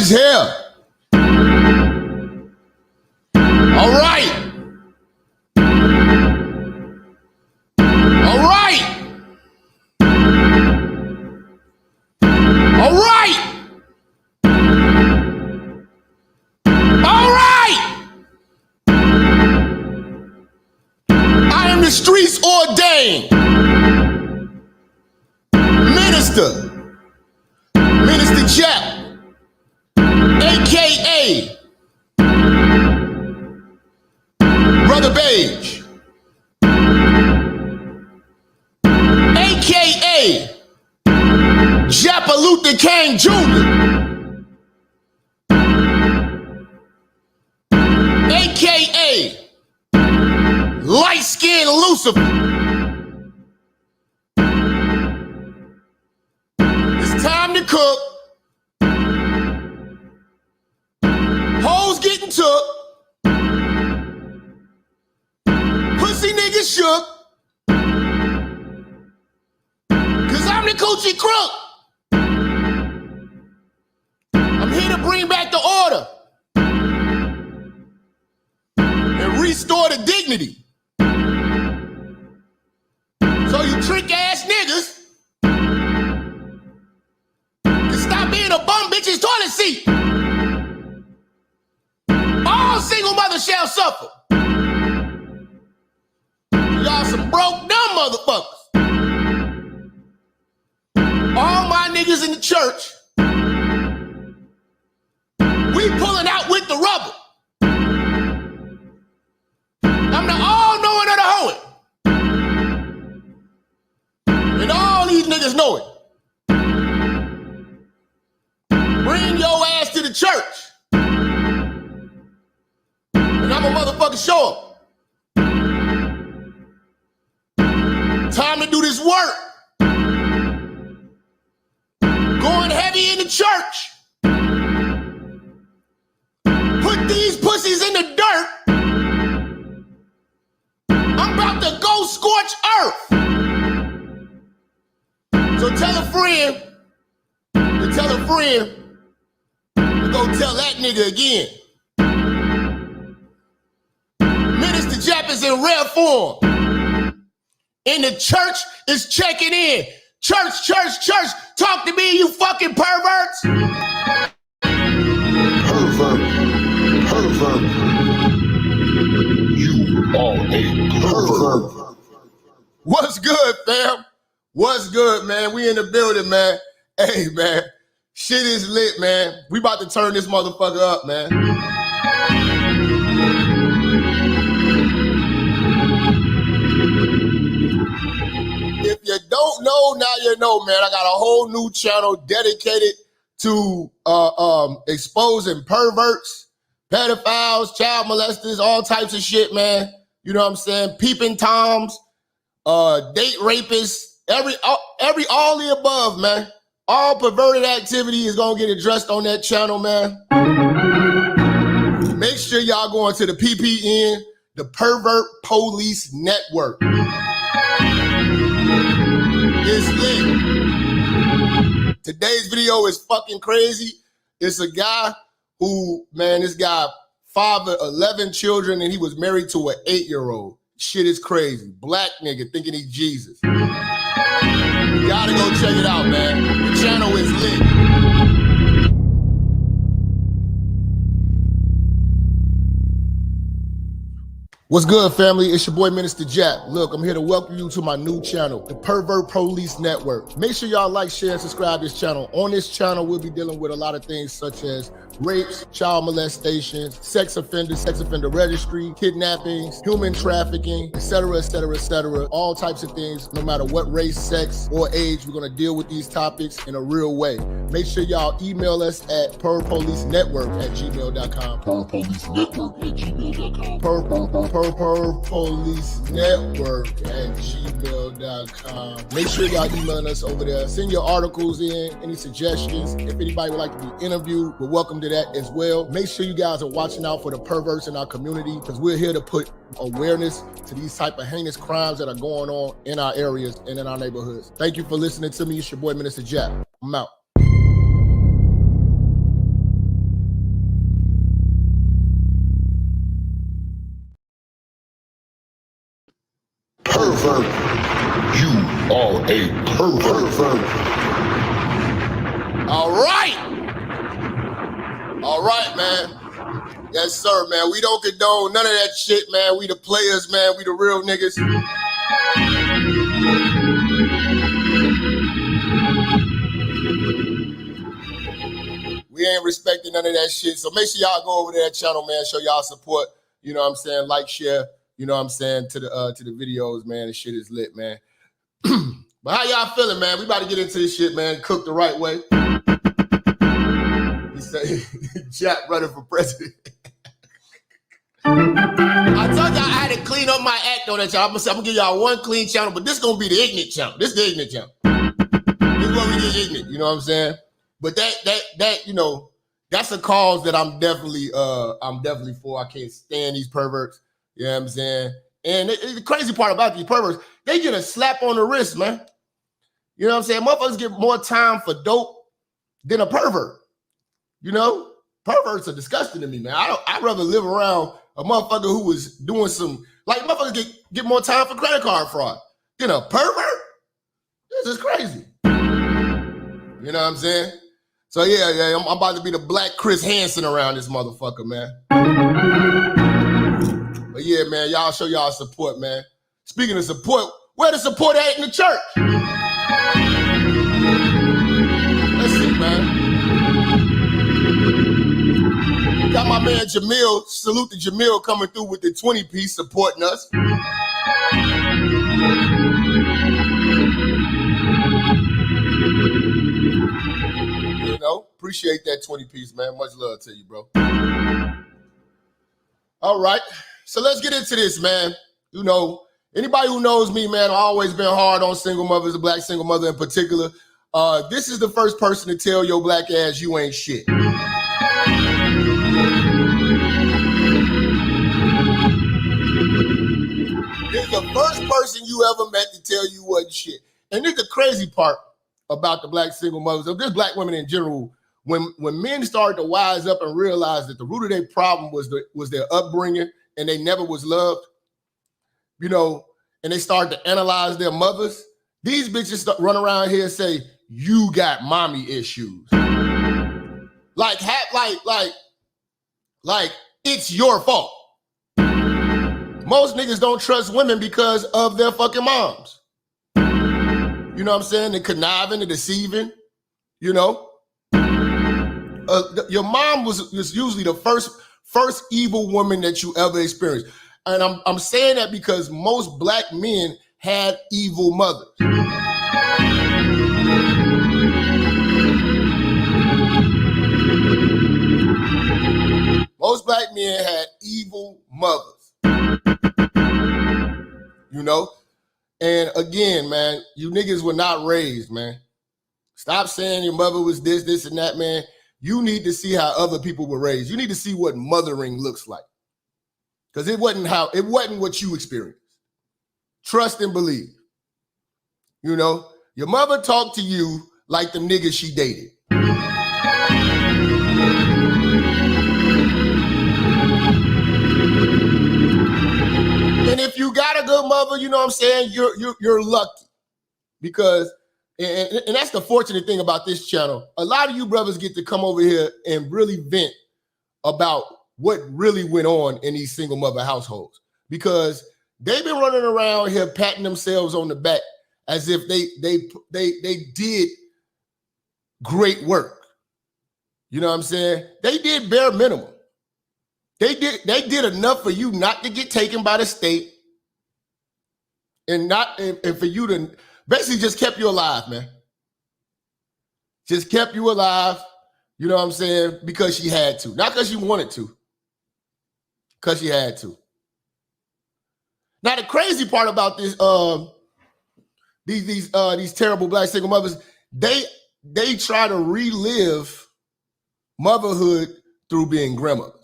is here. All right. All right. All right. All right. I am the streets ordained Minister Jap, AKA Brother Beige, AKA Jap Luther King Jr., AKA Light Skin Lucifer. Time to cook. Hoes getting took. Pussy niggas shook. Cause I'm the coochie crook. I'm here to bring back the order and restore the dignity. So you trick ass niggas stop being a bum bitch's toilet seat. All single mothers shall suffer. Y'all some broke dumb motherfuckers. All my niggas in the church, we pulling out with the rubber. I'm the all-knowing of the hoeing. And all these niggas know it. Bring your ass to the church. And I'm a motherfucking show up. Time to do this work. Going heavy in the church. Put these pussies in the dirt. I'm about to go scorch earth. So tell a friend to tell a friend. Go tell that nigga again. Minister Jap is in rare form. And the church is checking in. Church, talk to me, you fucking perverts. Pervert. You are a pervert. What's good, fam? What's good, man? We in the building, man. Hey, man. Shit is lit, man. We about to turn this motherfucker up, man. If you don't know, now you know, man. I got a whole new channel dedicated to exposing perverts, pedophiles, child molesters, all types of shit, man. You know what I'm saying? Peeping toms, date rapists, all the above, man. All perverted activity is gonna get addressed on that channel, man. Make sure y'all go into the PPN, the Pervert Police Network. It's lit. Today's video is fucking crazy. It's a guy who, man, this guy fathered 11 children and he was married to an 8-year-old. Shit is crazy. Black nigga thinking he's Jesus. You gotta go check it out, man. The channel is lit. What's good, family? It's your boy, Minister Jap. Look, I'm here to welcome you to my new channel, the Pervert Police Network. Make sure y'all like, share, and subscribe to this channel. On this channel, we'll be dealing with a lot of things such as rapes, child molestations, sex offender registry, kidnappings, human trafficking, etc., etc., etc. All types of things, no matter what race, sex, or age, we're gonna deal with these topics in a real way. Make sure y'all email us at perpolicenetwork@gmail.com. Perpolicenetwork@gmail.com. Perpolicenetwork@gmail.com. Make sure y'all emailing us over there. Send your articles in, any suggestions. If anybody would like to be interviewed, we're welcome to that as well. Make sure you guys are watching out for the perverts in our community, because we're here to put awareness to these type of heinous crimes that are going on in our areas and in our neighborhoods. Thank you for listening to me. It's your boy, Minister Jap. I'm out. pervert. You are a pervert. All right. All right, man. Yes, sir, man. We don't condone none of that shit, man. We the players, man. We the real niggas. We ain't respecting none of that shit. So make sure y'all go over to that channel, man. Show y'all support. You know what I'm saying? Like, share. You know what I'm saying? To the videos, man. This shit is lit, man. But how y'all feeling, man? We about to get into this shit, man. Cook the right way. He said, Jap running for president. I told y'all I had to clean up my act on that channel. I'm gonna give y'all one clean channel, but this gonna be the ignorant channel. This is the ignorant channel. This is where we get ignorant, you know what I'm saying? But that you know, that's a cause that I'm definitely for. I can't stand these perverts. You know what I'm saying? And the crazy part about these perverts, they get a slap on the wrist, man. You know what I'm saying? Motherfuckers get more time for dope than a pervert. You know? Perverts are disgusting to me, man. I'd rather live around a motherfucker who was doing some, like, motherfuckers get more time for credit card fraud than a pervert. This is crazy. You know what I'm saying? So yeah, I'm about to be the black Chris Hansen around this motherfucker, man. But yeah, man, y'all show y'all support, man. Speaking of support, where the support at in the church? Let's see, man. Got my man Jamil, salute to Jamil coming through with the 20-piece supporting us. You know, appreciate that 20-piece, man. Much love to you, bro. All right, so let's get into this, man. You know, anybody who knows me, man, I've always been hard on single mothers, the black single mother in particular. This is the first person to tell your black ass you ain't shit. This is the first person you ever met to tell you wasn't shit. And this is the crazy part about the black single mothers, or just black women in general. When men started to wise up and realize that the root of their problem was their upbringing and they never was loved, you know, and they started to analyze their mothers, these bitches run around here and say, you got mommy issues. Like it's your fault. Most niggas don't trust women because of their fucking moms. You know what I'm saying? The conniving, the deceiving, you know? Your mom was usually the first evil woman that you ever experienced. And I'm saying that because most black men had evil mothers. Most black men had evil mothers. You know? And again, man, you niggas were not raised, man. Stop saying your mother was this, and that, man. You need to see how other people were raised. You need to see what mothering looks like. Because it wasn't what you experienced. Trust and believe. You know, your mother talked to you like the niggas she dated. And if you got a good mother, you know what I'm saying, you're lucky. Because, and that's the fortunate thing about this channel, a lot of you brothers get to come over here and really vent about what really went on in these single mother households. Because they've been running around here patting themselves on the back as if they did great work. You know what I'm saying? They did bare minimum. They did enough for you not to get taken by the state and for you to basically just kept you alive, man. Just kept you alive, you know what I'm saying? Because she had to. Not because she wanted to. Because she had to. Now the crazy part about this, these terrible black single mothers, they try to relive motherhood through being grandmothers.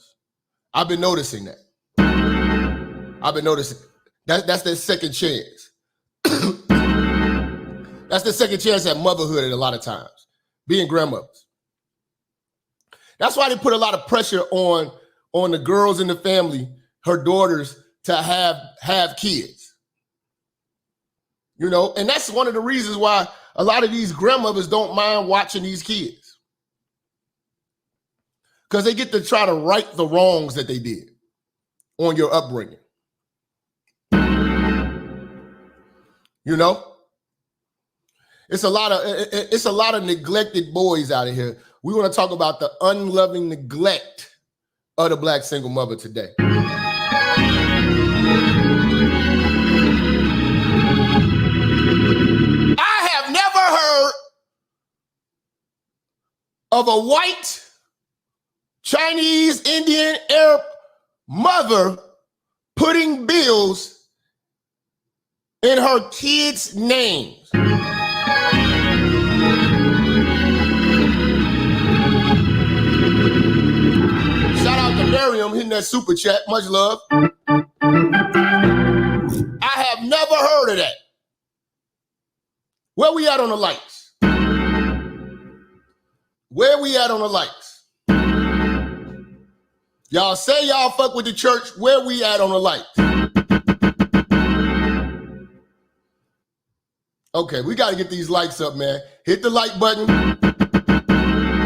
I've been noticing that. I've been noticing that's their second chance. That's the second chance at motherhood at a lot of times, being grandmothers. That's why they put a lot of pressure on the girls in the family, her daughters, to have kids. You know, and that's one of the reasons why a lot of these grandmothers don't mind watching these kids. Because they get to try to right the wrongs that they did on your upbringing. You know? It's a lot of neglected boys out of here. We want to talk about the unloving neglect of the black single mother today. I have never heard of a white, Chinese, Indian, Arab mother putting bills in her kids' names. Shout out to Miriam hitting that super chat. Much love. I have never heard of that. Where we at on the lights? Where we at on the lights? Y'all say y'all fuck with the church. Where we at on the lights? Okay, we got to get these likes up, man. Hit the like button.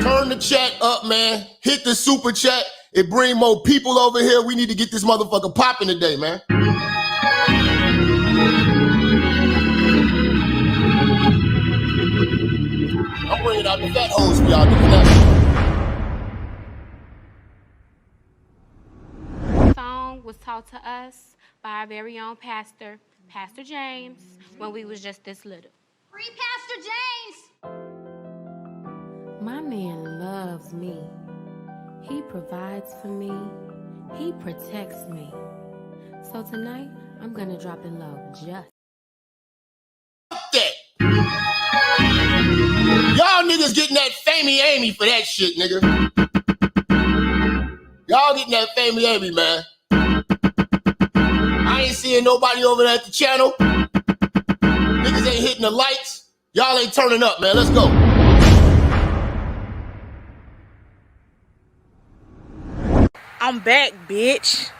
Turn the chat up, man. Hit the super chat. It bring more people over here. We need to get this motherfucker popping today, man. I'm bringing out the fat hoes for y'all. The song was taught to us by our very own pastor, Pastor James, when we was just this little. Free Pastor James! My man loves me. He provides for me. He protects me. So tonight, I'm gonna drop it low just. That. Y'all niggas getting that famey Amy for that shit, nigga. Y'all getting that famey Amy, man. I ain't seeing nobody over there at the channel. Niggas ain't hitting the lights. Y'all ain't turning up, man. Let's go. I'm back, bitch.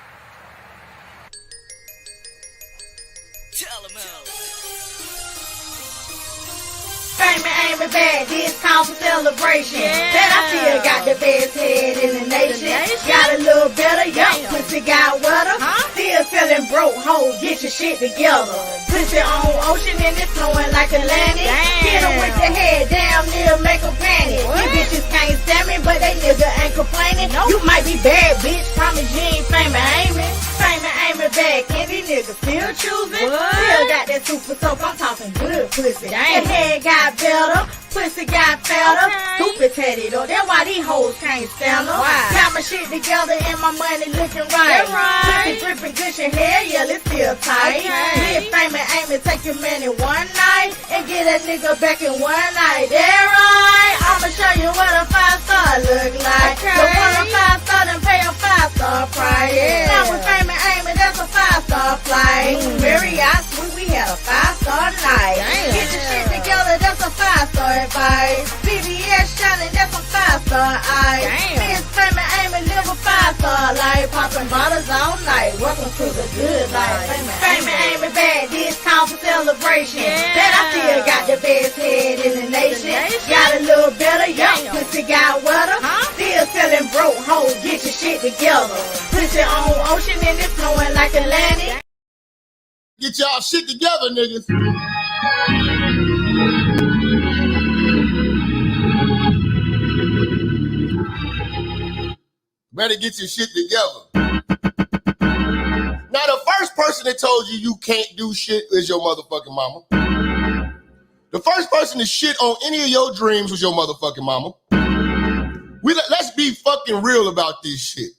Fame ain't bad, this call for celebration. Bet I still got the best head in the nation. Got a little better, young pussy got wetter. Still selling broke hoes, get your shit together. Pussy on ocean and it's flowing like Atlantic. Hit 'em with the head down, near make 'em panic. You bitches can't stand me, but they nigga ain't complaining. You might be bad, bitch, promise you ain't famous aiming. Famous aiming back, and these niggas still choosing. Still got that super soap, I'm talking good pussy. The head got better, pussy got fatter. Stupid tatted though, that's why these hoes can't stand them. Got my shit together and my money looking right. Pussy dripping good, your hair, yeah, it's still tight. Hit famous aiming, take your money one night and get a nigga back in one night. That right? I'ma show you what a 5-star look like. You want a 5-star, then pay a 5-star price. Now with famous aiming, that's a 5-star flight. Marriott suite, we had a 5-star night. Get your shit together, that's a 5-star advice. BBS shining, that's a 5-star ice. Miss famous aiming, live a 5-star life. Popping bottles all night, welcome to the good life. Famous aiming bad, this time for celebration. Bet I still got the best head in the nation. Got a little better, young pussy got wetter. Still selling broke hoes, get your shit together. Pussy on ocean and it's flowing like Atlantic. Get y'all shit together, niggas. Better get your shit together. Now, the first person that told you you can't do shit is your motherfucking mama. The first person to shit on any of your dreams was your motherfucking mama. Let's be fucking real about this shit.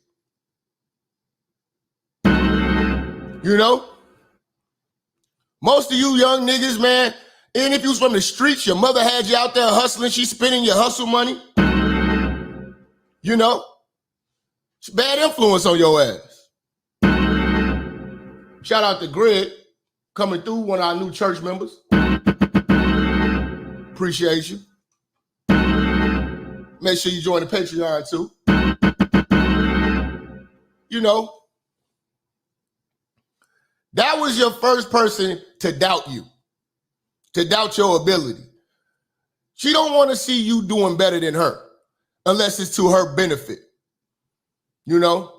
You know? Most of you young niggas, man, even if you was from the streets, your mother had you out there hustling, she's spending your hustle money. You know? It's bad influence on your ass. Shout out to Greg coming through, one of our new church members. Appreciate you. Make sure you join the Patreon too. You know, that was your first person to doubt you. to doubt your ability. She don't want to see you doing better than her unless it's to her benefit. You know?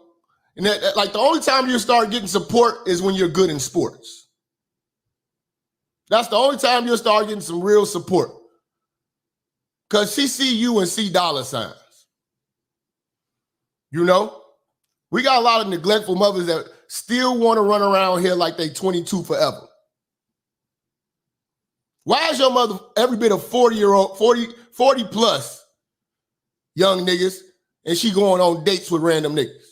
And like the only time you start getting support is when you're good in sports. That's the only time you'll start getting some real support. Because she see you and see dollar signs. You know? We got a lot of neglectful mothers that still want to run around here like they 22 forever. Why is your mother every bit of 40-year-old, 40 plus young niggas and she going on dates with random niggas?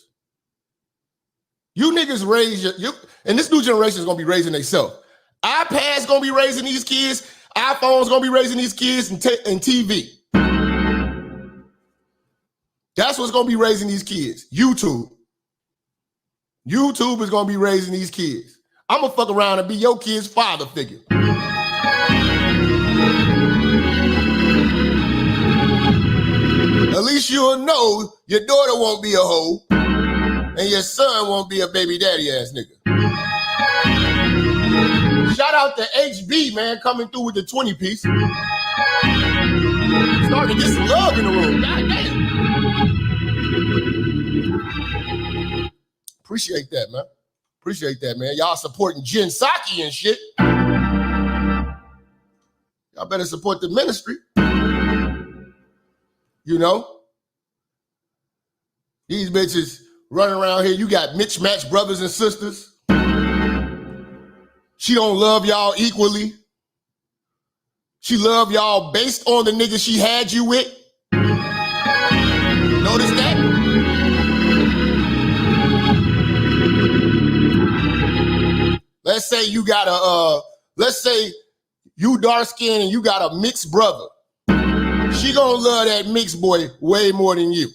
You niggas raise and this new generation is going to be raising themselves. iPad's going to be raising these kids. iPhone's going to be raising these kids and TV. That's what's going to be raising these kids. YouTube. YouTube is going to be raising these kids. I'm going to fuck around and be your kid's father figure. At least you'll know your daughter won't be a hoe and your son won't be a baby daddy ass nigga. Shout out to HB, man, coming through with the 20 piece. Starting to get some love in the room. God damn. Appreciate that, man. Appreciate that, man. Y'all supporting Jen Psaki and shit. Y'all better support the ministry. You know? These bitches running around here. You got mismatched brothers and sisters. She don't love y'all equally. She love y'all based on the nigga she had you with. Notice that? Let's say you got let's say you dark skinned and you got a mixed brother. She gonna love that mixed boy way more than you.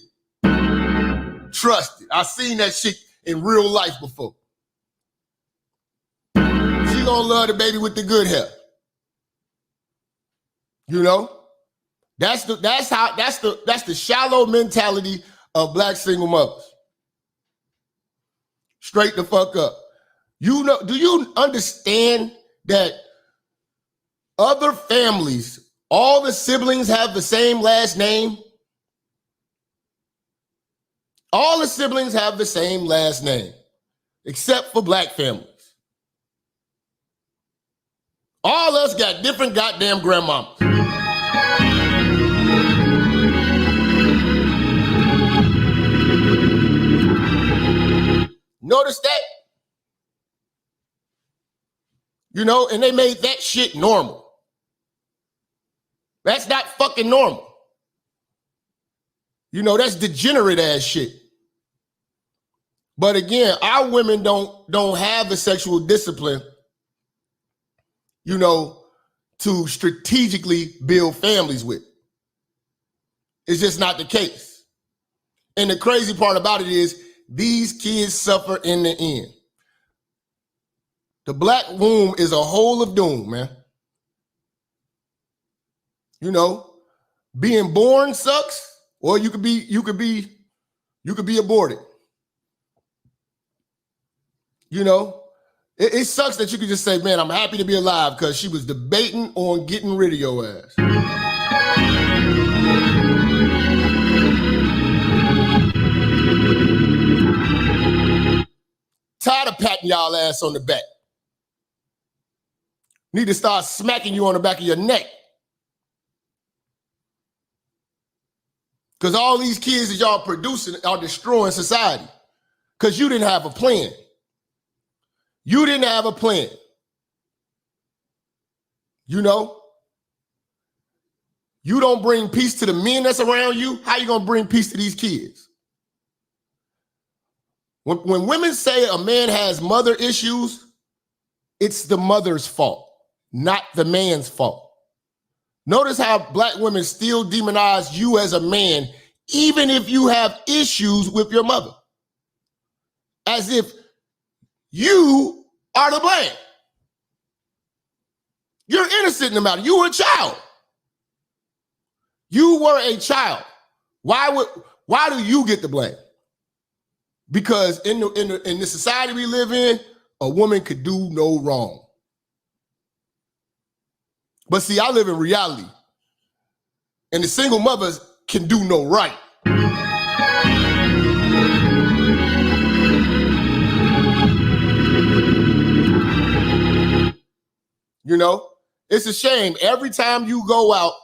Trust it. I seen that shit in real life before. She gonna love the baby with the good hair. You know? That's the shallow mentality of black single mothers. Straight the fuck up. You know, do you understand that other families, all the siblings have the same last name? All the siblings have the same last name, except for black families. All us got different goddamn grandmamas. Notice that? You know, and they made that shit normal. That's not fucking normal. You know, that's degenerate ass shit. But again, our women don't have the sexual discipline, you know, to strategically build families with. It's just not the case. And the crazy part about it is these kids suffer in the end. The black womb is a hole of doom, man. You know, being born sucks, or you could be aborted. You know, it sucks that you could just say, man, I'm happy to be alive because she was debating on getting rid of your ass. Tired of patting y'all ass on the back. Need to start smacking you on the back of your neck. Because all these kids that y'all producing are destroying society. Because you didn't have a plan. You didn't have a plan. You know? You don't bring peace to the men that's around you. How you going to bring peace to these kids? When women say a man has mother issues, it's the mother's fault, not the man's fault. Notice how black women still demonize you as a man, even if you have issues with your mother. As if you are to blame. You're innocent in the matter. You were a child. You were a child. Why do you get the blame? Because in the society we live in, a woman could do no wrong. But see, I live in reality. And the single mothers can do no right. You know, it's a shame. Every time you go out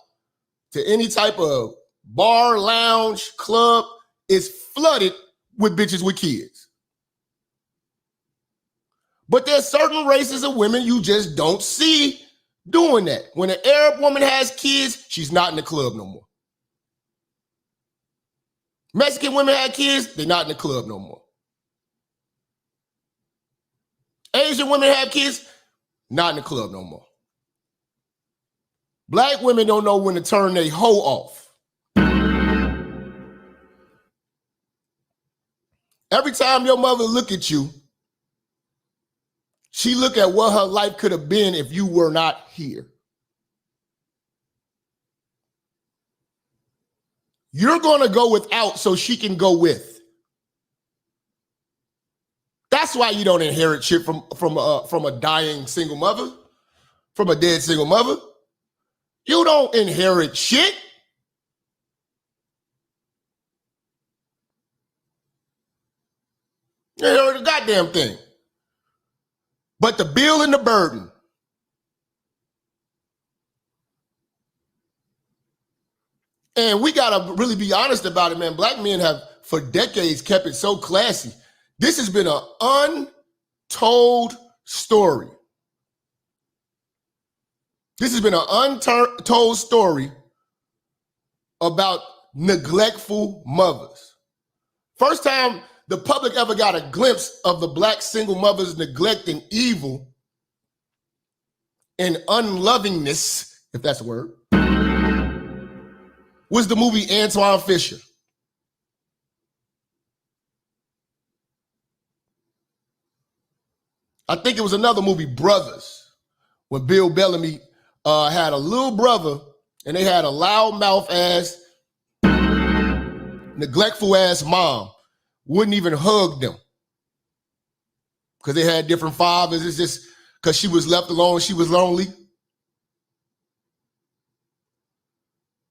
to any type of bar, lounge, club, it's flooded with bitches with kids. But there's certain races of women you just don't see doing that. When an Arab woman has kids, she's not in the club no more. Mexican women have kids, they're not in the club no more. Asian women have kids, not in the club no more. Black women don't know when to turn their hoe off. Every time your mother look at you, she look at what her life could have been if you were not here. You're going to go without so she can go with. That's why you don't inherit shit from a dying single mother, from a dead single mother. You don't inherit shit. You inherit a goddamn thing. But the bill and the burden. And we got to really be honest about it, man. Black men have, for decades, kept it so classy. This has been an untold story. This has been an untold story about neglectful mothers. First time the public ever got a glimpse of the black single mother's neglect and evil and unlovingness, if that's a word, was the movie Antoine Fisher. I think it was another movie, Brothers, when Bill Bellamy had a little brother and they had a loudmouth ass, neglectful ass mom, wouldn't even hug them because they had different fathers. It's just because she was left alone, she was lonely.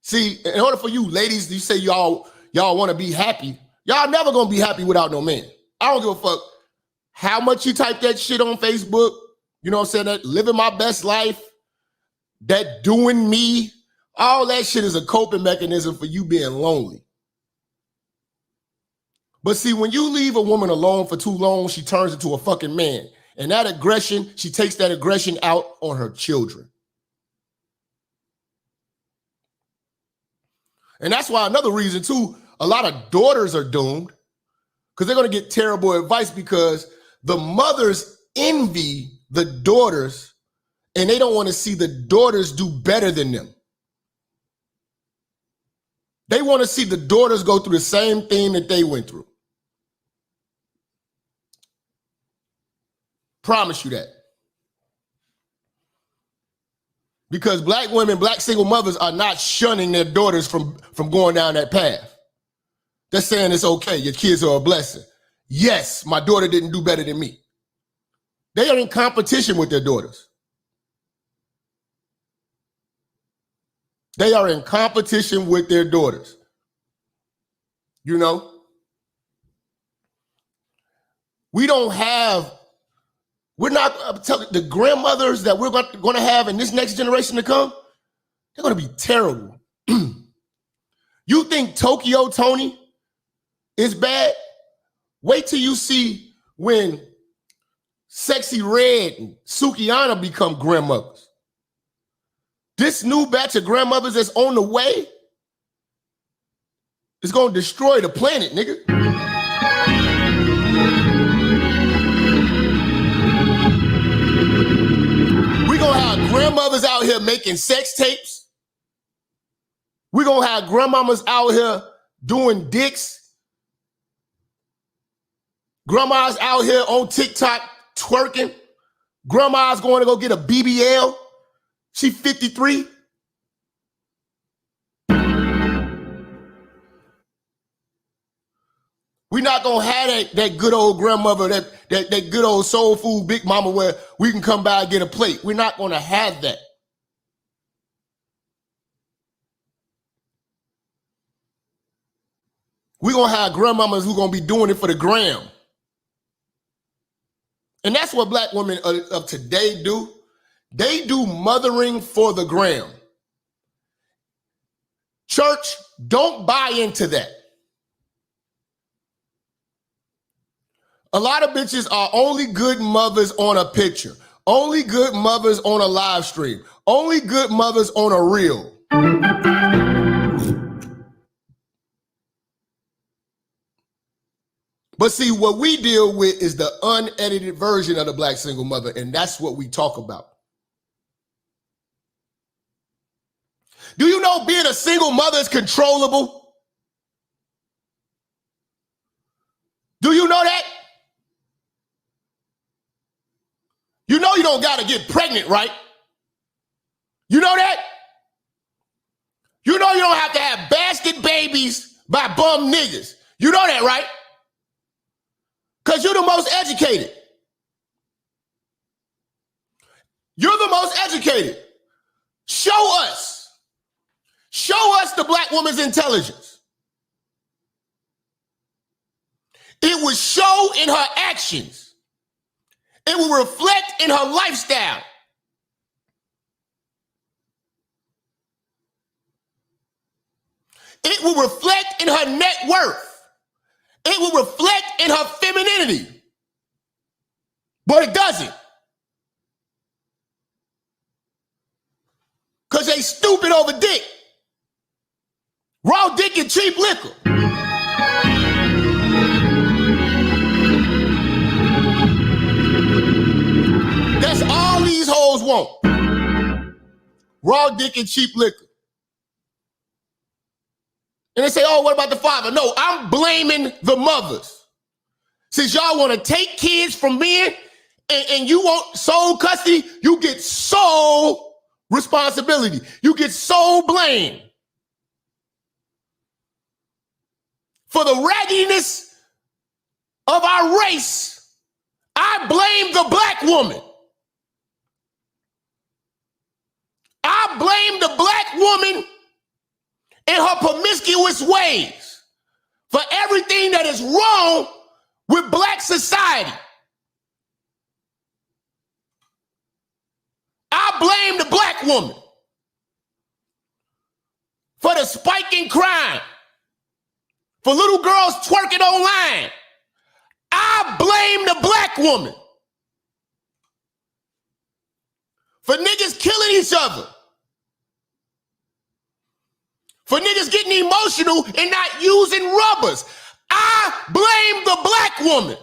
See, in order for you ladies, you say y'all want to be happy. Y'all never gonna be happy without no man. I don't give a fuck how much you type that shit on Facebook. You know what I'm saying? That living my best life, that doing me, all that shit is a coping mechanism for you being lonely. But see, when you leave a woman alone for too long, she turns into a fucking man. And that aggression, she takes that aggression out on her children. And that's why another reason too, a lot of daughters are doomed because they're going to get terrible advice because the mothers envy the daughters and they don't want to see the daughters do better than them. They want to see the daughters go through the same thing that they went through. Promise you that. Because black women, black single mothers are not shunning their daughters from going down that path. They're saying it's okay, your kids are a blessing. Yes, my daughter didn't do better than me. They are in competition with their daughters. They are in competition with their daughters. You know? We're not telling the grandmothers that we're going to have in this next generation to come, they're going to be terrible. You think Tokyo Tony is bad? Wait till you see when Sexy Red and Sukiyana become grandmothers. This new batch of grandmothers that's on the way is going to destroy the planet, nigga. We're going to have grandmothers out here making sex tapes. We're going to have grandmamas out here doing dicks. Grandma's out here on TikTok twerking. Grandma's going to go get a BBL. She 53. We're not going to have that good old grandmother, that good old soul food big mama where we can come by and get a plate. We're not going to have that. We're going to have grandmamas who going to be doing it for the gram. And that's what black women of today do. They do mothering for the gram. Church, don't buy into that. A lot of bitches are only good mothers on a picture, only good mothers on a live stream, only good mothers on a reel. But see, what we deal with is the unedited version of the black single mother, and that's what we talk about. Do you know being a single mother is controllable? Do you know that? You know you don't got to get pregnant, right? You know that? You know you don't have to have basket babies by bum niggas. You know that, right? Because you're the most educated. You're the most educated. Show us. Show us the black woman's intelligence. It will show in her actions. It will reflect in her lifestyle. It will reflect in her net worth. It will reflect in her femininity. But it doesn't. Because they stupid over dick. Raw dick and cheap liquor. That's all these hoes want. Raw dick and cheap liquor. And they say, oh, what about the father? No, I'm blaming the mothers. Since y'all want to take kids from men and you want sole custody, you get sole responsibility. You get sole blame. For the ragginess of our race, I blame the black woman. I blame the black woman in her promiscuous ways for everything that is wrong with black society. I blame the black woman for the spike in crime, for little girls twerking online. I blame the black woman for niggas killing each other, for niggas getting emotional and not using rubbers. I blame the black woman.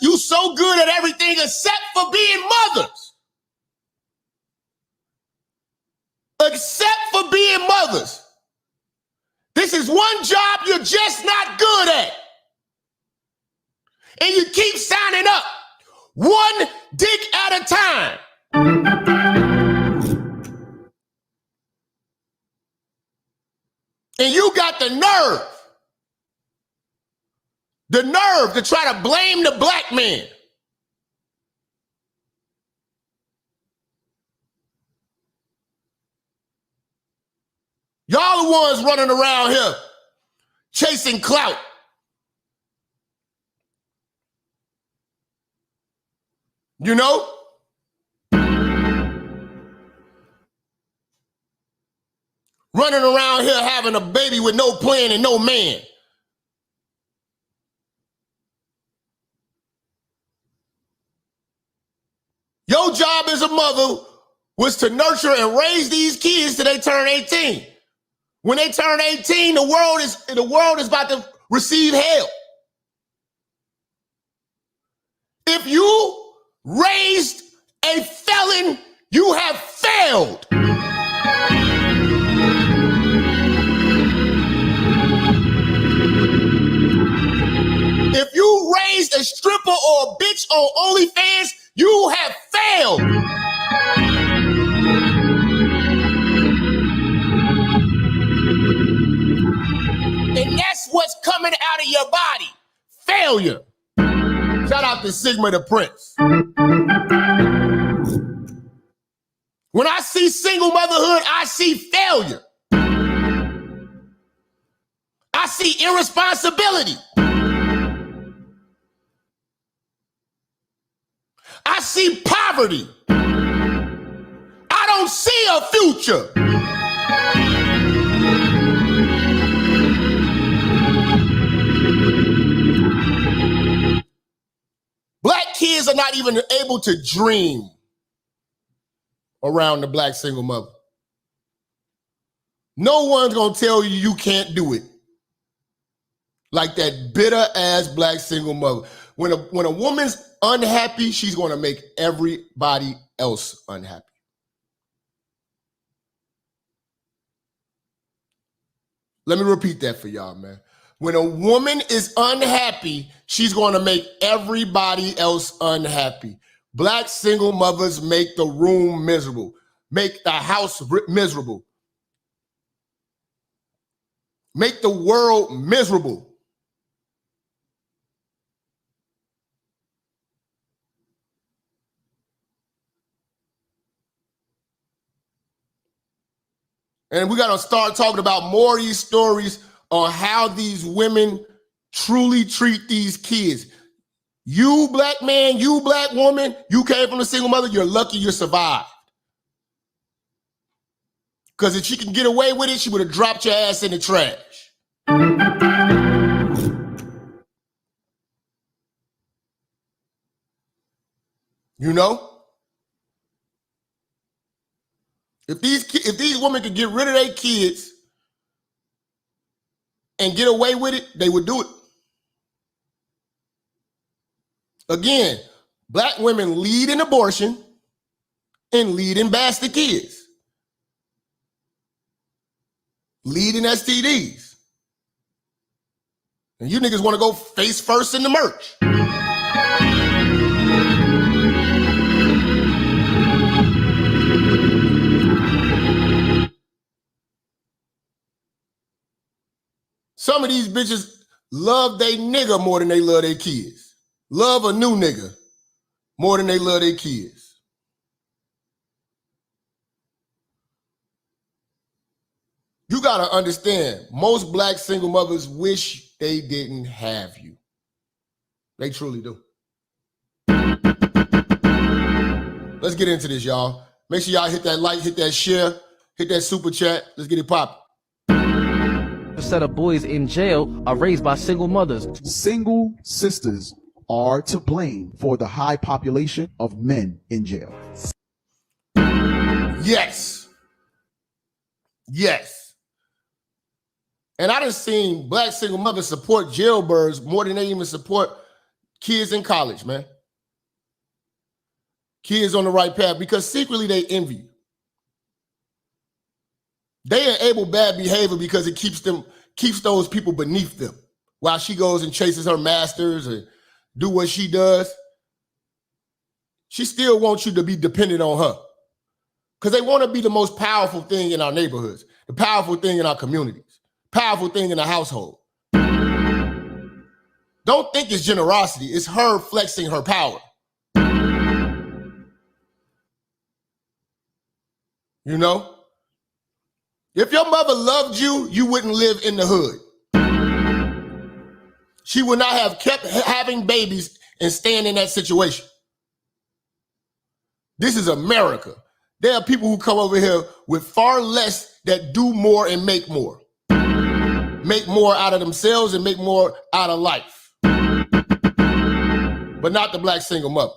You so good at everything except for being mothers. Except for being mothers. This is one job you're just not good at. And you keep signing up one dick at a time. And you got the nerve to try to blame the black man. Y'all the ones running around here chasing clout. You know? Running around here having a baby with no plan and no man. Your job as a mother was to nurture and raise these kids till they turn 18. When they turn 18, the world is about to receive hell. If you raised a felon, you have failed. If you raised a stripper or a bitch on OnlyFans, you have failed. And that's what's coming out of your body. Failure. Shout out to Sigma the Prince. When I see single motherhood, I see failure. I see irresponsibility. I see poverty. I don't see a future. Black kids are not even able to dream around the black single mother. No one's gonna tell you you can't do it. Like that bitter ass black single mother. When a woman's unhappy, she's gonna make everybody else unhappy. Let me repeat that for y'all, man. When a woman is unhappy, she's gonna make everybody else unhappy. Black single mothers make the room miserable, make the house miserable, make the world miserable. And we got to start talking about more of these stories on how these women truly treat these kids. You black man, you black woman, you came from a single mother, you're lucky you survived. Because if she can get away with it, she would have dropped your ass in the trash. You know? If these women could get rid of their kids and get away with it, they would do it. Again, black women lead in abortion and lead in bastard kids. Lead in STDs. And you niggas want to go face first in the merch. Some of these bitches love they nigga more than they love their kids. Love a new nigga more than they love their kids. You gotta understand, most black single mothers wish they didn't have you. They truly do. Let's get into this, y'all. Make sure y'all hit that like, hit that share, hit that super chat. Let's get it poppin'. Set of boys in jail are raised by single mothers. Single sisters are to blame for the high population of men in jail. Yes. Yes. And I done seen black single mothers support jailbirds more than they even support kids in college, man. Kids on the right path, because secretly they envy you. They enable bad behavior because it keeps those people beneath them while she goes and chases her masters and do what she does. She still wants you to be dependent on her because they want to be the most powerful thing in our neighborhoods, the powerful thing in our communities, powerful thing in the household. Don't think it's generosity. It's her flexing her power. You know? If your mother loved you, you wouldn't live in the hood. She would not have kept having babies and staying in that situation. This is America. There are people who come over here with far less that do more and make more. Make more out of themselves and make more out of life. But not the black single mother.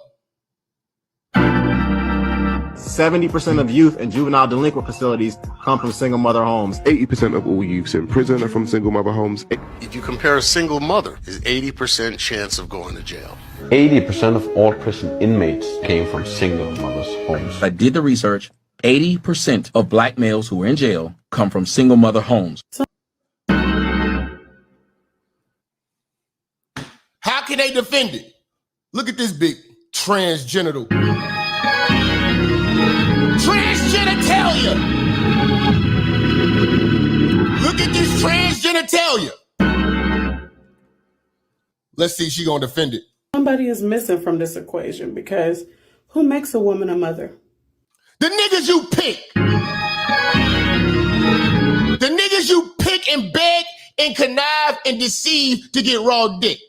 70% of youth in juvenile delinquent facilities come from single mother homes. 80% of all youths in prison are from single mother homes. If you compare a single mother, is 80% chance of going to jail. 80% of all prison inmates came from single mothers' homes. I did the research. 80% of black males who are in jail come from single mother homes. How can they defend it? Look at this big transgenital. Transgenitalia. Look at this transgenitalia. Let's see if she's gonna defend it. Somebody is missing from this equation because who makes a woman a mother? The niggas you pick. The niggas you pick and beg and connive and deceive to get raw dick.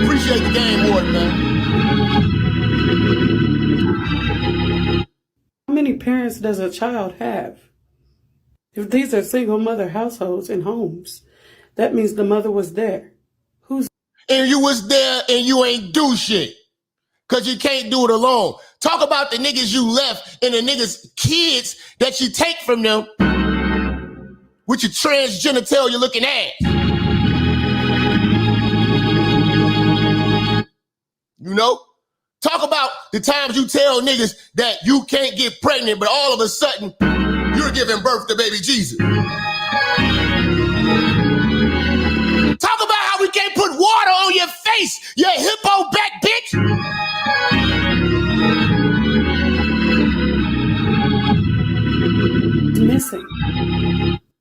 Appreciate the game, Ward, man. How many parents does a child have? If these are single mother households and homes, that means the mother was there. And you was there and you ain't do shit. Cause you can't do it alone. Talk about the niggas you left and the niggas' kids that you take from them with your transgenital looking ass. You know? Talk about the times you tell niggas that you can't get pregnant, but all of a sudden, you're giving birth to baby Jesus. Talk about how we can't put water on your face, you hippo back bitch. Missing.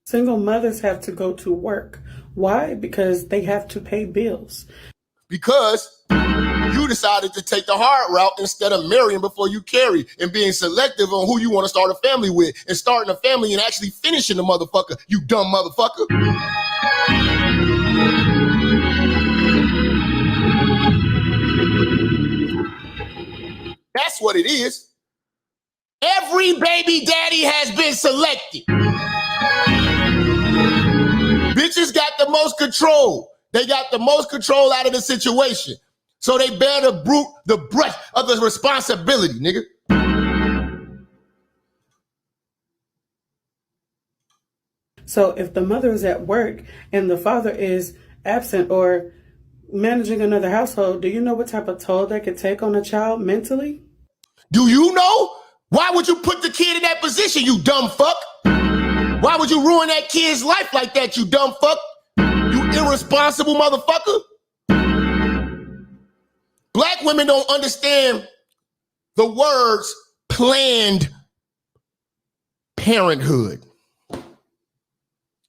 Single mothers have to go to work. Why? Because they have to pay bills. Because you decided to take the hard route instead of marrying before you carry and being selective on who you want to start a family with and starting a family and actually finishing the motherfucker, you dumb motherfucker. That's what it is. Every baby daddy has been selected. Bitches got the most control. They got the most control out of the situation. So they bear the brunt of the responsibility, nigga. So if the mother is at work and the father is absent or managing another household, do you know what type of toll that could take on a child mentally? Do you know? Why would you put the kid in that position, you dumb fuck? Why would you ruin that kid's life like that, you dumb fuck? You irresponsible motherfucker? Black women don't understand the words planned parenthood.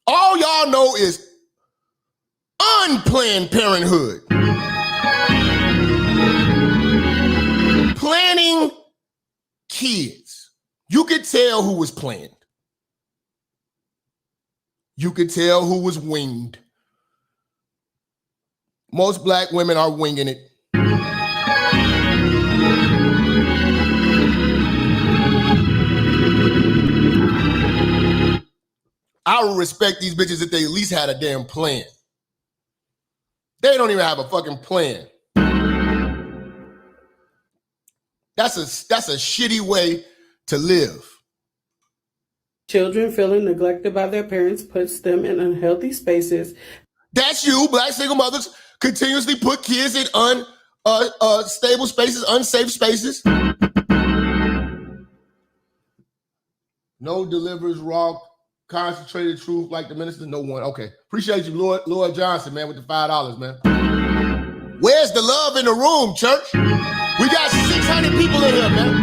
All y'all know is unplanned parenthood. Planning kids. You could tell who was planned. You could tell who was winged. Most black women are winging it. I would respect these bitches if they at least had a damn plan. They don't even have a fucking plan. That's a shitty way to live. Children feeling neglected by their parents puts them in unhealthy spaces. That's you. Black single mothers continuously put kids in unstable spaces, unsafe spaces. No delivers raw, concentrated truth like the minister. No one. Okay. Appreciate you, Lord Johnson, man, with the $5, man. Where's the love in the room, church? We got 600 people in here, man.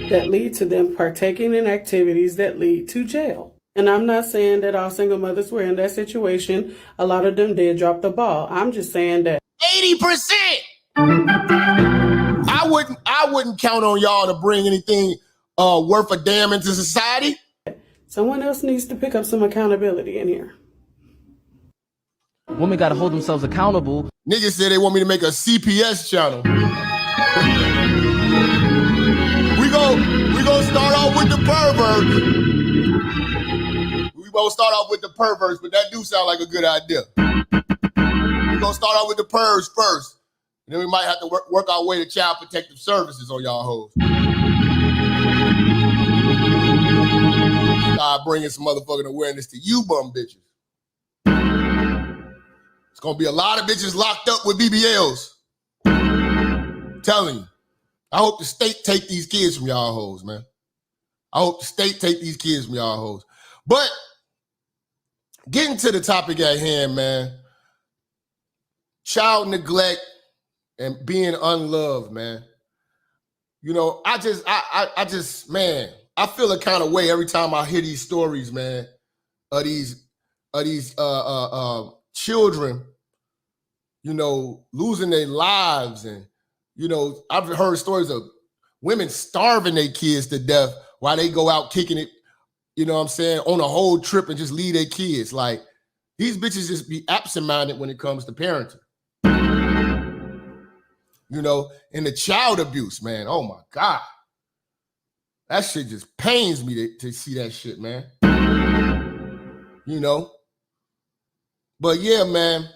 That lead to them partaking in activities that lead to jail. And I'm not saying that all single mothers were in that situation. A lot of them did drop the ball. I'm just saying that 80%. I wouldn't count on y'all to bring anything worth a damn into society. Someone else needs to pick up some accountability in here. Women gotta hold themselves accountable. Niggas said they want me to make a CPS channel. We gonna start off with the perverts. We gonna start off with the perverts, but that do sound like a good idea. We gonna start off with the pervs first. And then we might have to work our way to child protective services on y'all hoes. Start bringing some motherfucking awareness to you bum bitches. It's gonna be a lot of bitches locked up with BBLs. I'm telling you. I hope the state take these kids from y'all hoes, man. I hope the state take these kids from y'all hoes. But getting to the topic at hand, man. Child neglect and being unloved, man. You know, I just, man, I feel a kind of way every time I hear these stories, man, of these children, you know, losing their lives. And, you know, I've heard stories of women starving their kids to death while they go out kicking it, you know what I'm saying, on a whole trip and just leave their kids. Like, these bitches just be absent-minded when it comes to parenting. You know, and the child abuse, man. Oh my God. That shit just pains me to see that shit, man. You know? But yeah, man.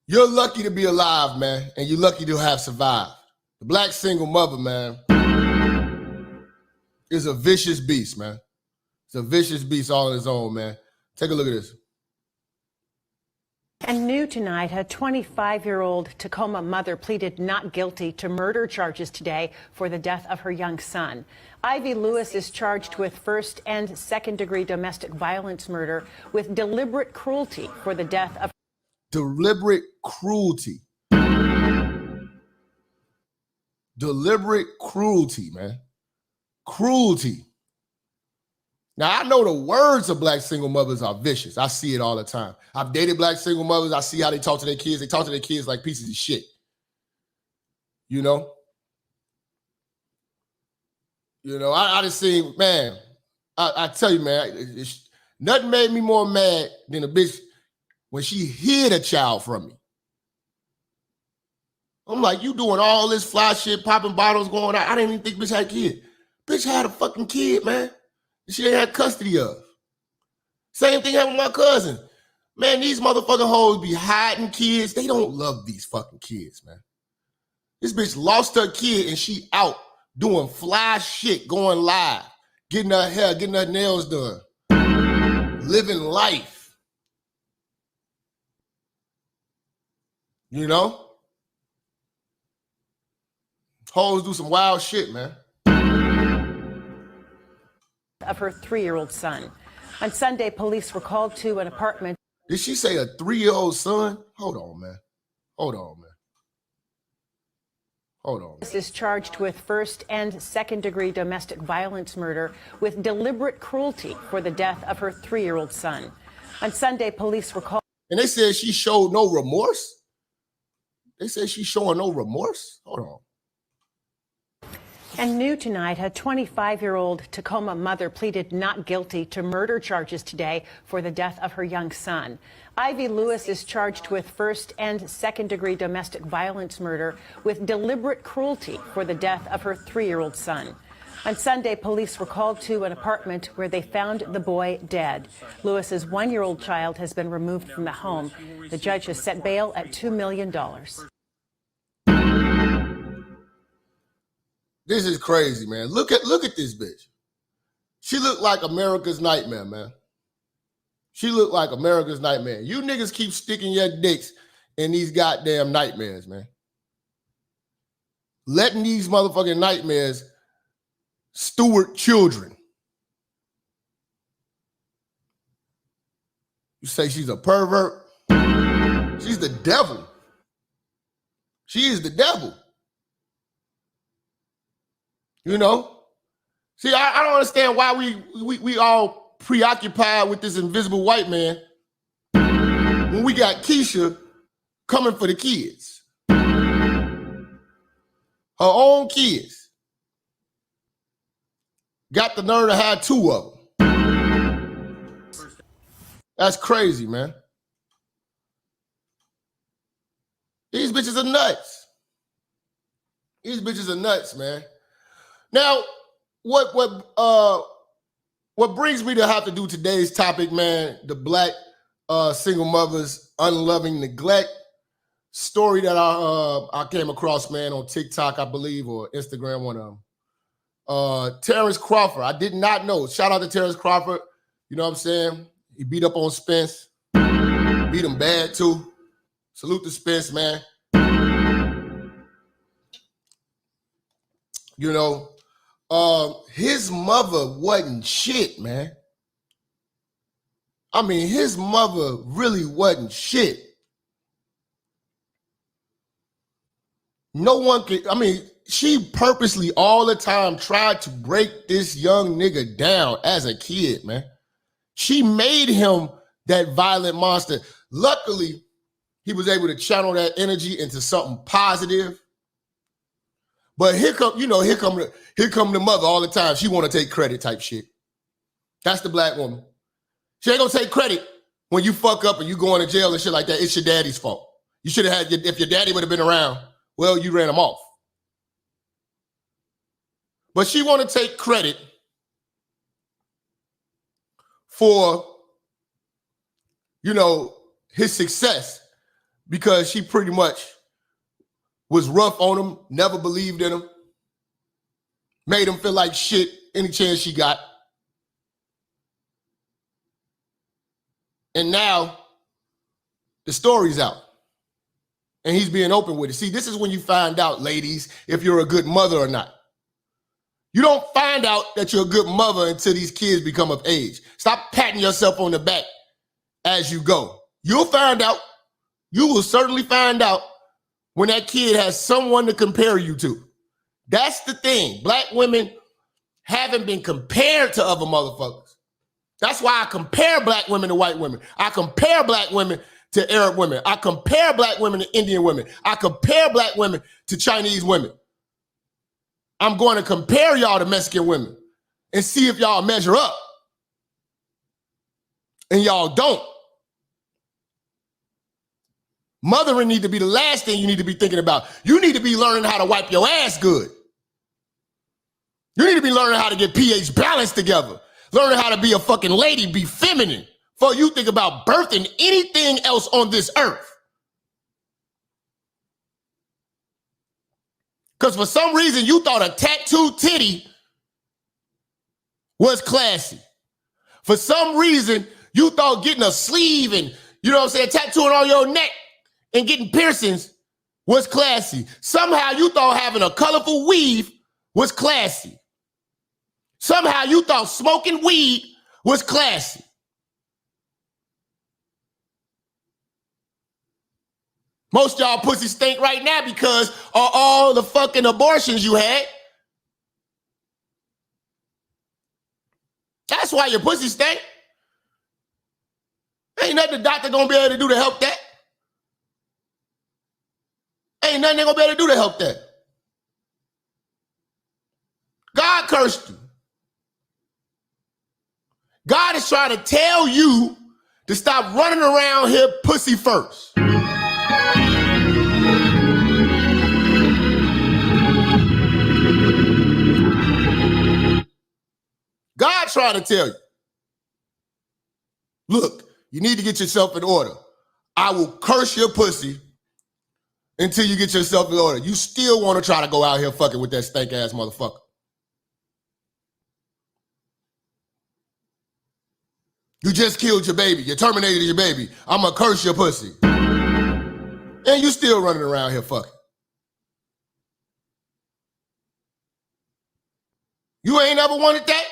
You're lucky to be alive, man. And you're lucky to have survived. The black single mother, man, is a vicious beast, man. It's a vicious beast all on its own, man. Take a look at this. And new tonight, a 25-year-old Tacoma mother pleaded not guilty to murder charges today for the death of her young son. Ivy Lewis is charged with first and second-degree domestic violence murder with deliberate cruelty for the death of... Deliberate cruelty. Deliberate cruelty, man. Cruelty. Now, I know the words of black single mothers are vicious. I see it all the time. I've dated black single mothers. I see how they talk to their kids. They talk to their kids like pieces of shit. You know? You know, I just seen, man, I tell you, man, nothing made me more mad than a bitch when she hid a child from me. I'm like, you doing all this fly shit, popping bottles, going out. I didn't even think bitch had a kid. Bitch had a fucking kid, man. She ain't had custody of. Same thing happened with my cousin. Man, these motherfucking hoes be hiding kids. They don't love these fucking kids, man. This bitch lost her kid and she out doing fly shit, going live, getting her hair, getting her nails done, living life. You know? Hoes do some wild shit, man. Of her 3-year-old son. On Sunday, police were called to an apartment. Did she say a 3-year-old son? Hold on, man. Hold on, man. Hold on. This is charged with first and second-degree domestic violence murder with deliberate cruelty for the death of her 3-year-old son. On Sunday, police were called. And they said she showed no remorse? They said she's showing no remorse? Hold on. And new tonight, a 25-year-old Tacoma mother pleaded not guilty to murder charges today for the death of her young son. Ivy Lewis is charged with first and second-degree domestic violence murder with deliberate cruelty for the death of her 3-year-old son. On Sunday, police were called to an apartment where they found the boy dead. Lewis's 1-year-old child has been removed from the home. The judge has set bail at $2 million. This is crazy, man. Look at this bitch. She looked like America's nightmare, man. She looked like America's nightmare. You niggas keep sticking your dicks in these goddamn nightmares, man. Letting these motherfucking nightmares steward children. You say she's a pervert? She's the devil. She is the devil. You know? See, I don't understand why we all preoccupied with this invisible white man when we got Keisha coming for the kids. Her own kids. Got the nerve to have 2 of them. That's crazy, man. These bitches are nuts. These bitches are nuts, man. Now, what brings me to have to do today's topic, man, the black single mothers unloving neglect story that I came across, man, on TikTok, I believe, or Instagram, one of them. Terence Crawford, I did not know. Shout out to Terence Crawford. You know what I'm saying? He beat up on Spence. Beat him bad, too. Salute to Spence, man. You know, his mother wasn't shit, man. I mean, his mother really wasn't shit. No one could, I mean, she purposely all the time tried to break this young nigga down as a kid, man. She made him that violent monster. Luckily, he was able to channel that energy into something positive. But here come the mother all the time. She want to take credit type shit. That's the black woman. She ain't gonna take credit when you fuck up and you go into jail and shit like that. It's your daddy's fault. You should have had, if your daddy would have been around, well, you ran him off. But she want to take credit for, his success because she pretty much was rough on him, never believed in him, made him feel like shit any chance she got. And now the story's out and he's being open with it. See, this is when you find out, ladies, if you're a good mother or not. You don't find out that you're a good mother until these kids become of age. Stop patting yourself on the back as you go. You'll find out. You will certainly find out when that kid has someone to compare you to. That's the thing. Black women haven't been compared to other motherfuckers. That's why I compare black women to white women. I compare black women to Arab women. I compare black women to Indian women. I compare black women to Chinese women. I'm going to compare y'all to Mexican women and see if y'all measure up. And y'all don't. Mothering need to be the last thing you need to be thinking about. You need to be learning how to wipe your ass good. You need to be learning how to get pH balance together. Learning how to be a fucking lady, be feminine. Before you think about birthing anything else on this earth. Because for some reason you thought a tattooed titty was classy. For some reason you thought getting a sleeve and, tattooing on your neck and getting piercings was classy. Somehow you thought having a colorful weave was classy. Somehow you thought smoking weed was classy. Most y'all pussies stink right now because of all the fucking abortions you had. That's why your pussy stink. Ain't nothing the doctor gonna be able to do to help that. Ain't nothing they gonna be able to do to help that. God cursed you. God is trying to tell you to stop running around here pussy first. God trying to tell you, look, you need to get yourself in order. I will curse your pussy until you get yourself in order. You still want to try to go out here fucking with that stank ass motherfucker. You just killed your baby. You terminated your baby. I'm going to curse your pussy. And you still running around here fucking. You ain't ever wanted that?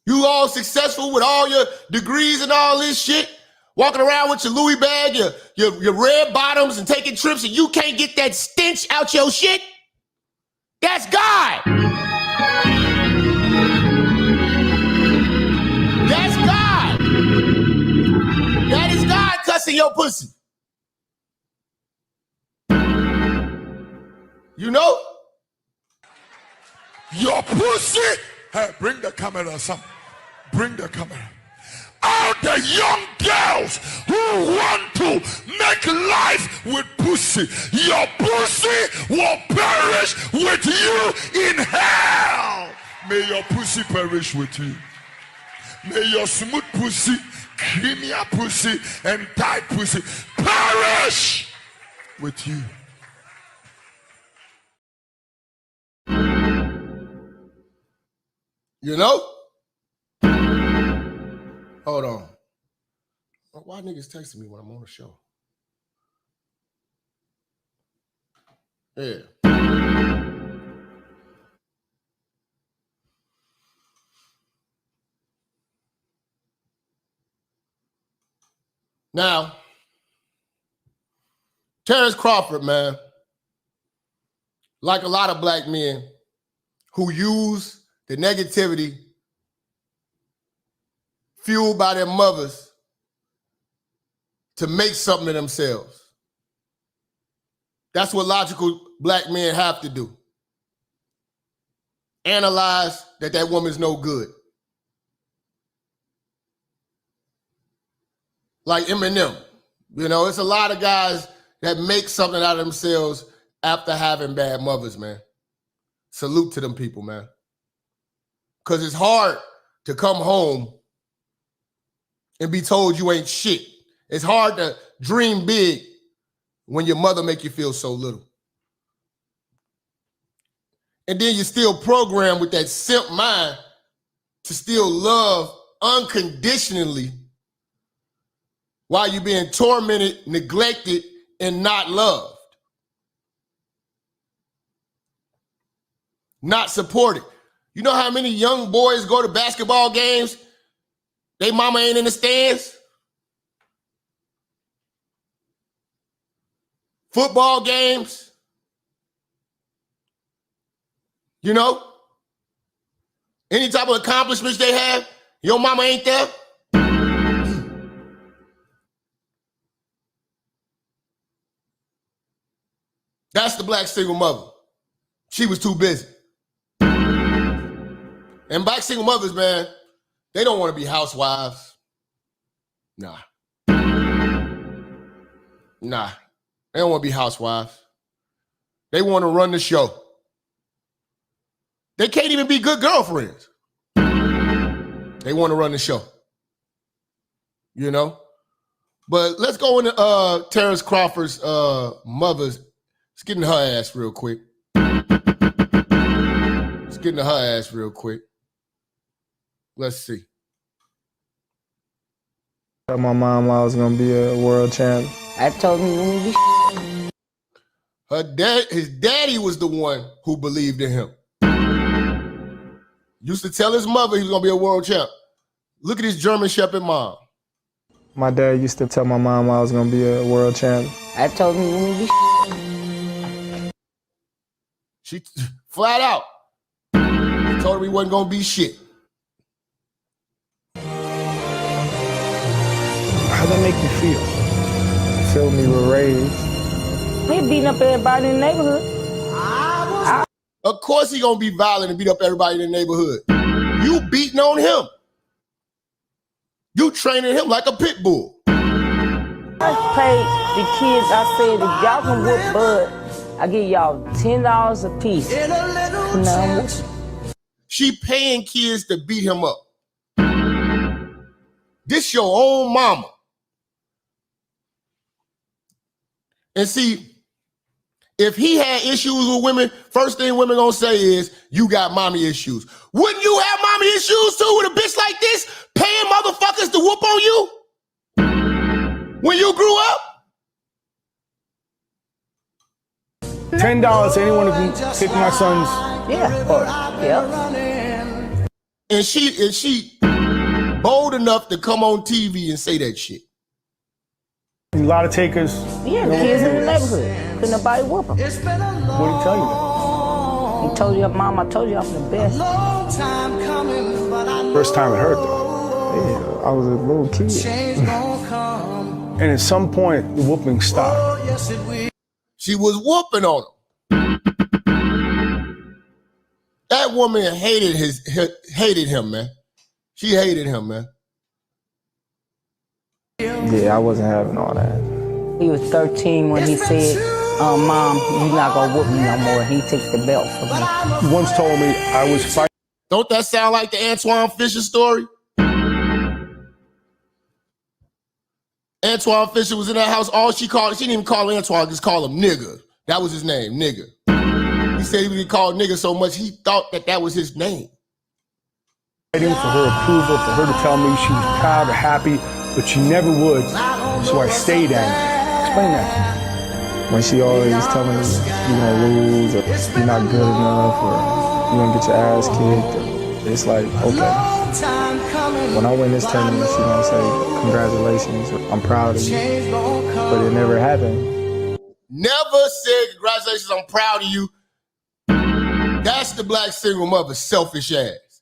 You all successful with all your degrees and all this shit, walking around with your Louis bag, your red bottoms and taking trips, and you can't get that stench out your shit? That's God. That's God. That is God cussing your pussy. You know? Your pussy. Hey, bring the camera, son. Bring the camera. All the young girls who want to make life with pussy, your pussy will perish with you in hell. May your pussy perish with you. May your smooth pussy, creamier pussy, and tight pussy perish with you. You know? Hold on. Why niggas texting me when I'm on the show? Yeah. Now, Terence Crawford, man, like a lot of black men who use the negativity fueled by their mothers to make something of themselves. That's what logical black men have to do. Analyze that woman's no good. Like Eminem. You know, it's a lot of guys that make something out of themselves after having bad mothers, man. Salute to them people, man. Because it's hard to come home and be told you ain't shit. It's hard to dream big when your mother make you feel so little. And then you're still programmed with that simp mind to still love unconditionally while you're being tormented, neglected, and not loved. Not supported. You know how many young boys go to basketball games? They mama ain't in the stands. Football games. You know? Any type of accomplishments they have, your mama ain't there. That's the black single mother. She was too busy. And black single mothers, man, they don't want to be housewives. Nah. They don't want to be housewives. They want to run the show. They can't even be good girlfriends. They want to run the show. You know? But let's go into Terence Crawford's mother's. Let's get into her ass real quick. Let's see. My mom I was gonna be a world champ. I told him when we his daddy was the one who believed in him. Used to tell his mother he was gonna be a world champ. Look at his German Shepherd mom. My dad used to tell my mom I was gonna be a world champ. I told him when we She flat out told him he wasn't gonna be shit. How'd that make you feel? Feel me were raised. He beating up everybody in the neighborhood. Of course he gonna be violent and beat up everybody in the neighborhood. You beating on him. You training him like a pit bull. I paid the kids, I said, if y'all can whoop Bud, I give y'all $10 a piece. No. She paying kids to beat him up. This your own mama. And see, if he had issues with women, first thing women gonna say is, you got mommy issues. Wouldn't you have mommy issues too with a bitch like this? Paying motherfuckers to whoop on you? When you grew up? $10 to anyone who can kick my son's butt. Yeah. And she bold enough to come on TV and say that shit. A lot of takers. Yeah, kids in the neighborhood. Couldn't nobody whoop them. What did he tell you? He told you, Mom, I told you I'm the best. First time it hurt though. Yeah, I was a little kid. And at some point, the whooping stopped. She was whooping on him. That woman hated him, man. She hated him, man. Yeah, I wasn't having all that. He was 13 when he said, Mom, you're not gonna whoop me no more. He took the belt from me. He once told me I was fighting. Don't that sound like the Antoine Fisher story? Antoine Fisher was in that house. All she didn't even call Antoine, just call him nigga. That was his name, nigga. He said he would call nigga so much he thought that was his name. Waiting for her approval, for her to tell me she was proud or happy, but she never would. So I stayed angry. Explain that to me. When she always telling me you're gonna lose, or you're not good enough, or you're gonna get your ass kicked, it's like, okay. When I win this tournament, she's gonna say, congratulations, I'm proud of you. But it never happened. Never said, congratulations, I'm proud of you. That's the black single mother, selfish ass.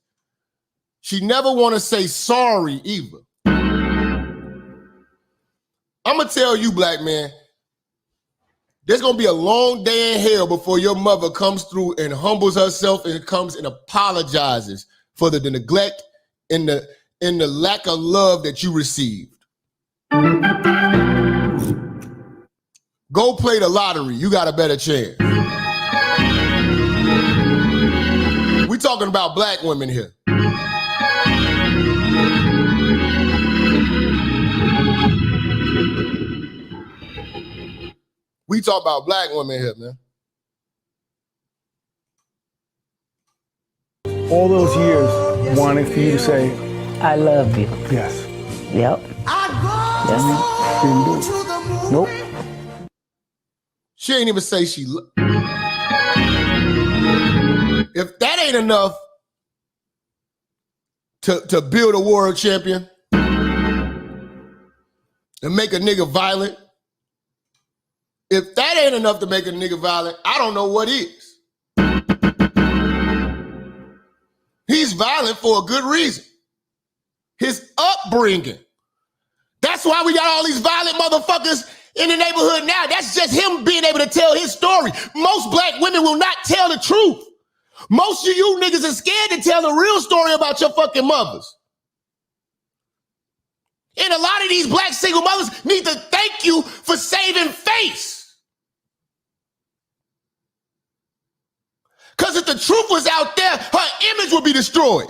She never want to say sorry either. I'm going to tell you, black man, there's going to be a long day in hell before your mother comes through and humbles herself and comes and apologizes for the neglect and the lack of love that you received. Go play the lottery. You got a better chance. We talking about black women here. We talk about black women here, man. All those years wanting for you to say, I love you. yes. Yep. Didn't do it. Nope. She ain't even say she if that ain't enough to build a world champion and make a nigga violent, if that ain't enough to make a nigga violent, I don't know what is. He's violent for a good reason. His upbringing. That's why we got all these violent motherfuckers in the neighborhood now. That's just him being able to tell his story. Most black women will not tell the truth. Most of you niggas are scared to tell the real story about your fucking mothers. And a lot of these black single mothers need to thank you for saving face. Because if the truth was out there, her image would be destroyed.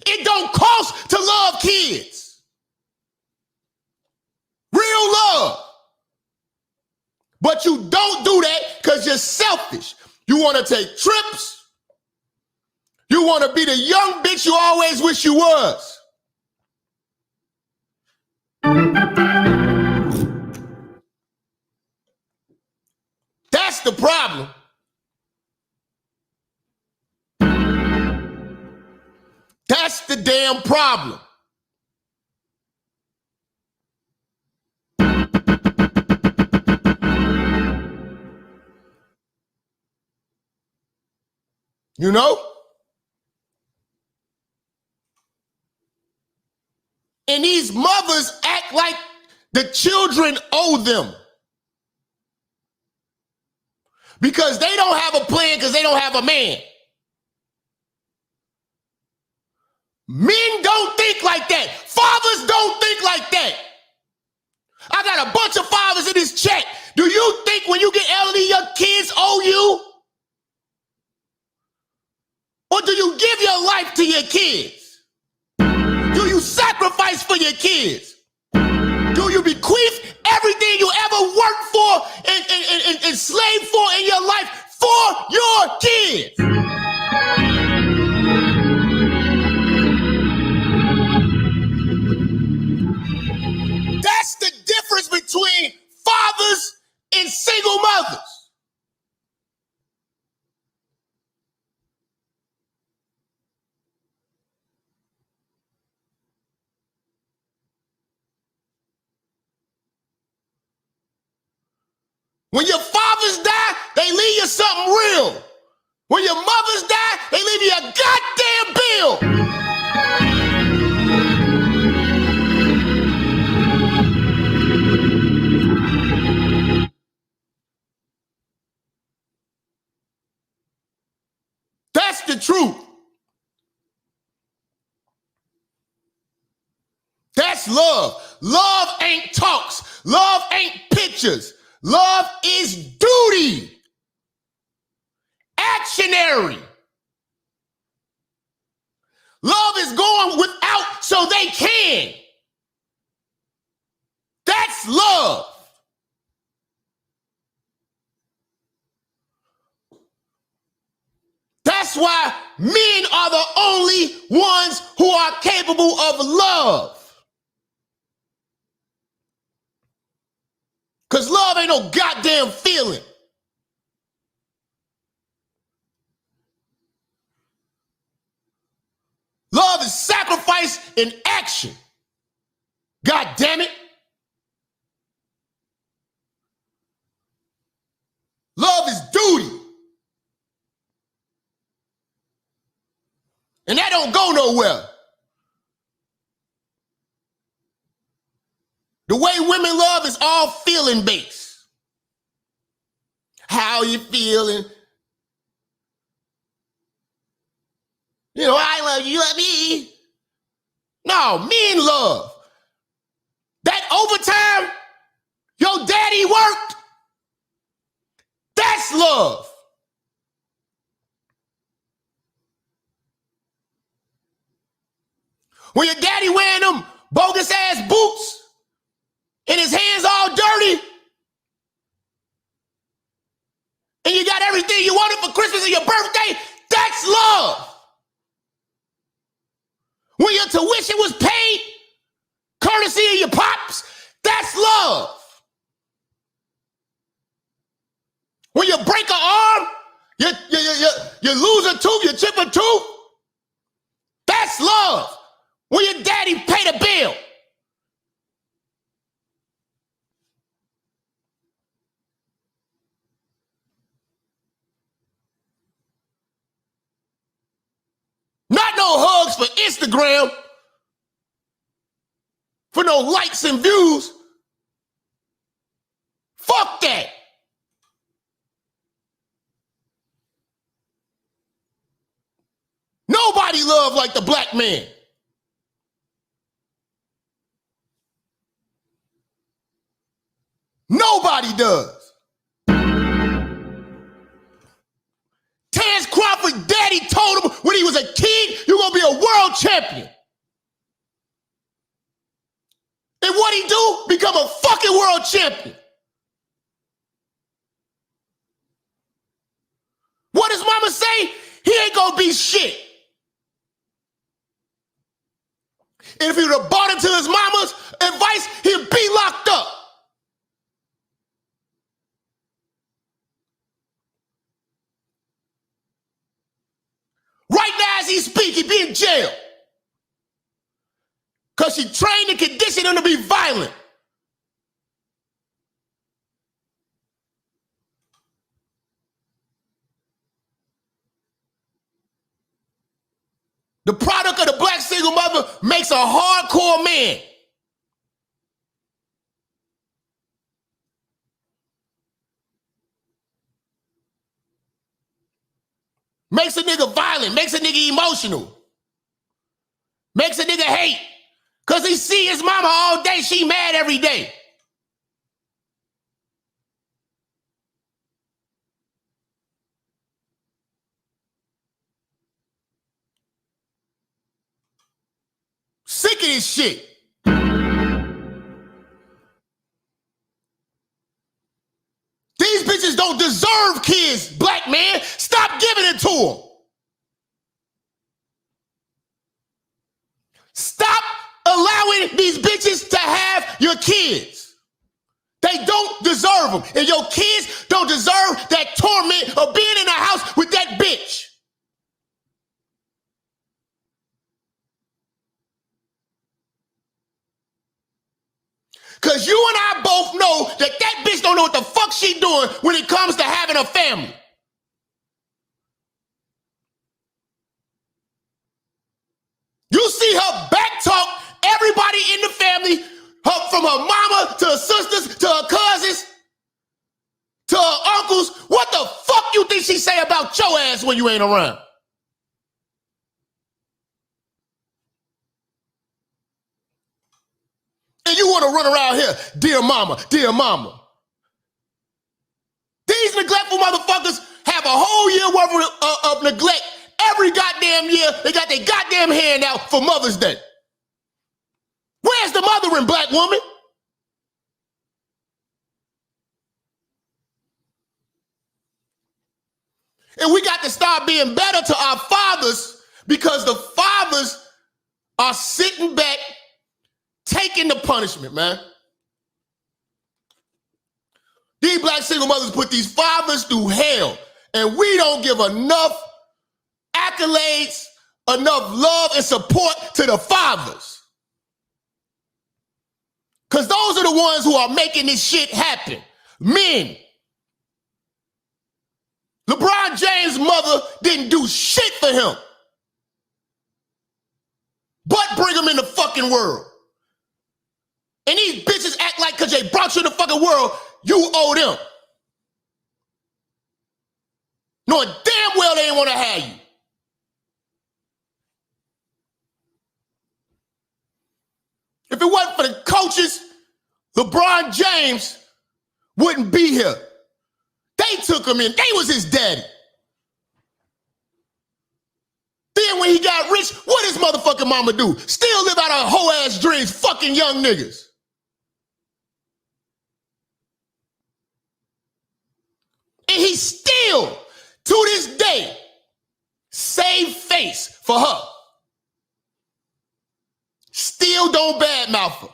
It don't cost to love kids. Real love. But you don't do that because you're selfish. You want to take trips. You want to be the young bitch you always wish you was. That's the problem. That's the damn problem. You know? And these mothers act like the children owe them. Because they don't have a plan because they don't have a man. Men don't think like that. Fathers don't think like that. I got a bunch of fathers in this chat. Do you think when you get elderly, your kids owe you? Or do you give your life to your kids? Do you sacrifice for your kids? Do you bequeath everything you ever worked for and slaved for in your life for your kids? That's the difference between fathers and single mothers. When your fathers die, they leave you something real. When your mothers die, they leave you a goddamn bill. That's the truth. That's love. Love ain't talks. Love ain't pictures. Love is duty. Actionary. Love is going without so they can. That's love. That's why men are the only ones who are capable of love. Because love ain't no goddamn feeling. Love is sacrifice in action. God damn it. Love is duty. And that don't go nowhere. The way women love is all feeling based. How you feeling? You know, I love you, you love me. No, men love. That overtime your daddy worked, that's love. When your daddy wearing them bogus ass boots and his hands all dirty and you got everything you wanted for Christmas and your birthday, that's love. When your tuition was paid, courtesy of your pops, that's love. When you break an arm, you lose a tooth, you chip a tooth, that's love. When your daddy paid a bill. Not no hugs for Instagram, for no likes and views. Fuck that. Nobody love like the black man. Nobody does. Terence Crawford daddy told him when he was a kid, you're gonna be a world champion. And what he do? Become a fucking world champion. What does mama say? He ain't gonna be shit. If he would have bought into his mama's advice, he'd be locked up. Right now as he speak, he be in jail. Because she trained and conditioned him to be violent. The product of the black single mother makes a hardcore man. Makes a nigga violent, makes a nigga emotional. Makes a nigga hate. Because he see his mama all day, she mad every day. Sick of this shit. These bitches don't deserve kids, black man. Stop giving it to them. Stop allowing these bitches to have your kids. They don't deserve them. And your kids don't deserve that torment of being in a house with that bitch. Because you and I both know that that bitch don't know what the fuck she doing when it comes to having a family. You see her back talk everybody in the family, from her mama to her sisters to her cousins to her uncles. What the fuck you think she say about your ass when you ain't around? And you want to run around here, dear mama, dear mama. These neglectful motherfuckers have a whole year worth of neglect. Every goddamn year, they got their goddamn hand out for Mother's Day. Where's the mothering, black woman? And we got to start being better to our fathers because the fathers are sitting back taking the punishment, man. These black single mothers put these fathers through hell, and we don't give enough accolades, enough love and support to the fathers. Because those are the ones who are making this shit happen. Men. LeBron James' mother didn't do shit for him, but bring him in the fucking world. And these bitches act like because they brought you in the fucking world, you owe them. Knowing damn well they ain't want to have you. If it wasn't for the coaches, LeBron James wouldn't be here. They took him in. They was his daddy. Then when he got rich, what his motherfucking mama do? Still live out her whole ass dreams, fucking young niggas. And he still, to this day, save face for her. Still don't badmouth her.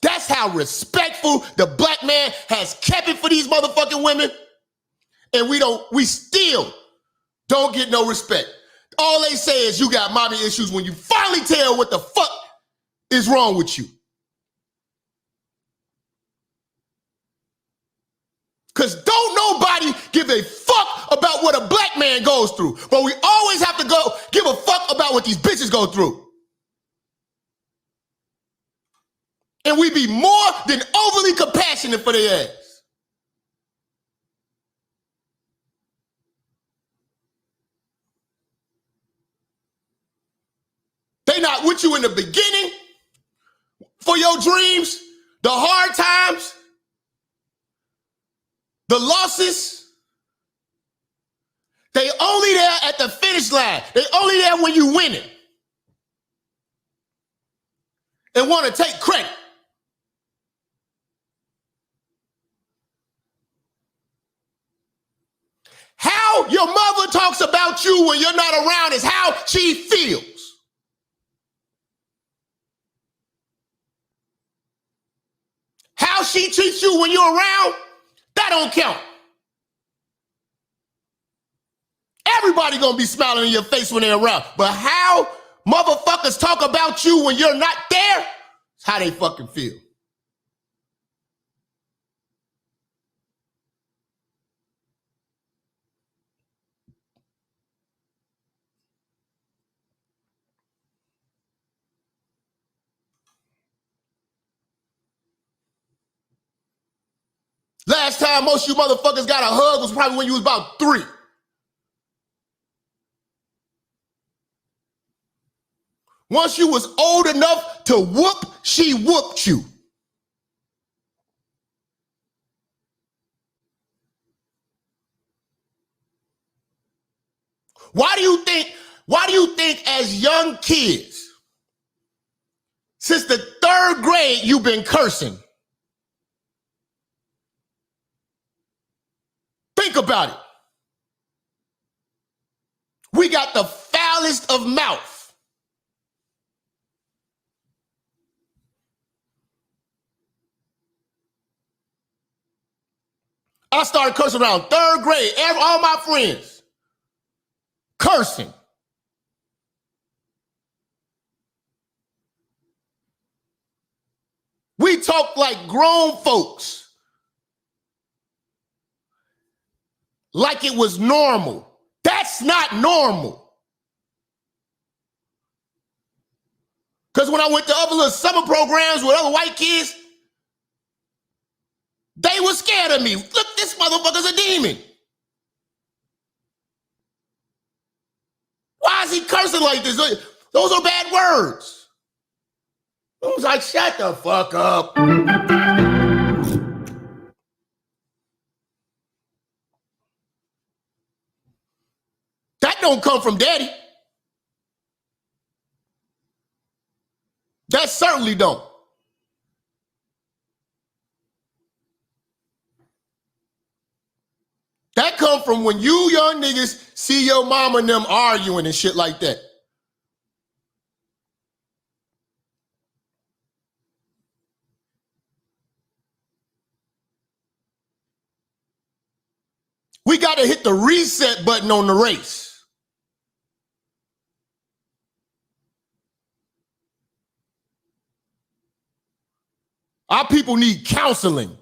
That's how respectful the black man has kept it for these motherfucking women. And we still don't get no respect. All they say is you got mommy issues when you finally tell what the fuck is wrong with you. Because don't nobody give a fuck about what a black man goes through. But we always have to go give a fuck about what these bitches go through. And we be more than overly compassionate for their ass. They not with you in the beginning for your dreams, the hard times, the losses. They only there at the finish line. They only there when you win it. And want to take credit. How your mother talks about you when you're not around is how she feels. How she treats you when you're around, that don't count. Everybody gonna be smiling in your face when they're around. But how motherfuckers talk about you when you're not there, is how they fucking feel. Last time most of you motherfuckers got a hug was probably when you was about 3. Once you was old enough to whoop, she whooped you. Why do you think as young kids, since the 3rd grade, you've been cursing? Think about it. We got the foulest of mouth. I started cursing around 3rd grade. All my friends cursing. We talk like grown folks. Like it was normal. That's not normal. Because when I went to other little summer programs with other white kids, they were scared of me. Look, this motherfucker's a demon. Why is he cursing like this? Those are bad words. I was like, shut the fuck up. That don't come from daddy. That certainly don't. That come from when you young niggas see your mama and them arguing and shit like that. We got to hit the reset button on the race. Our people need counseling.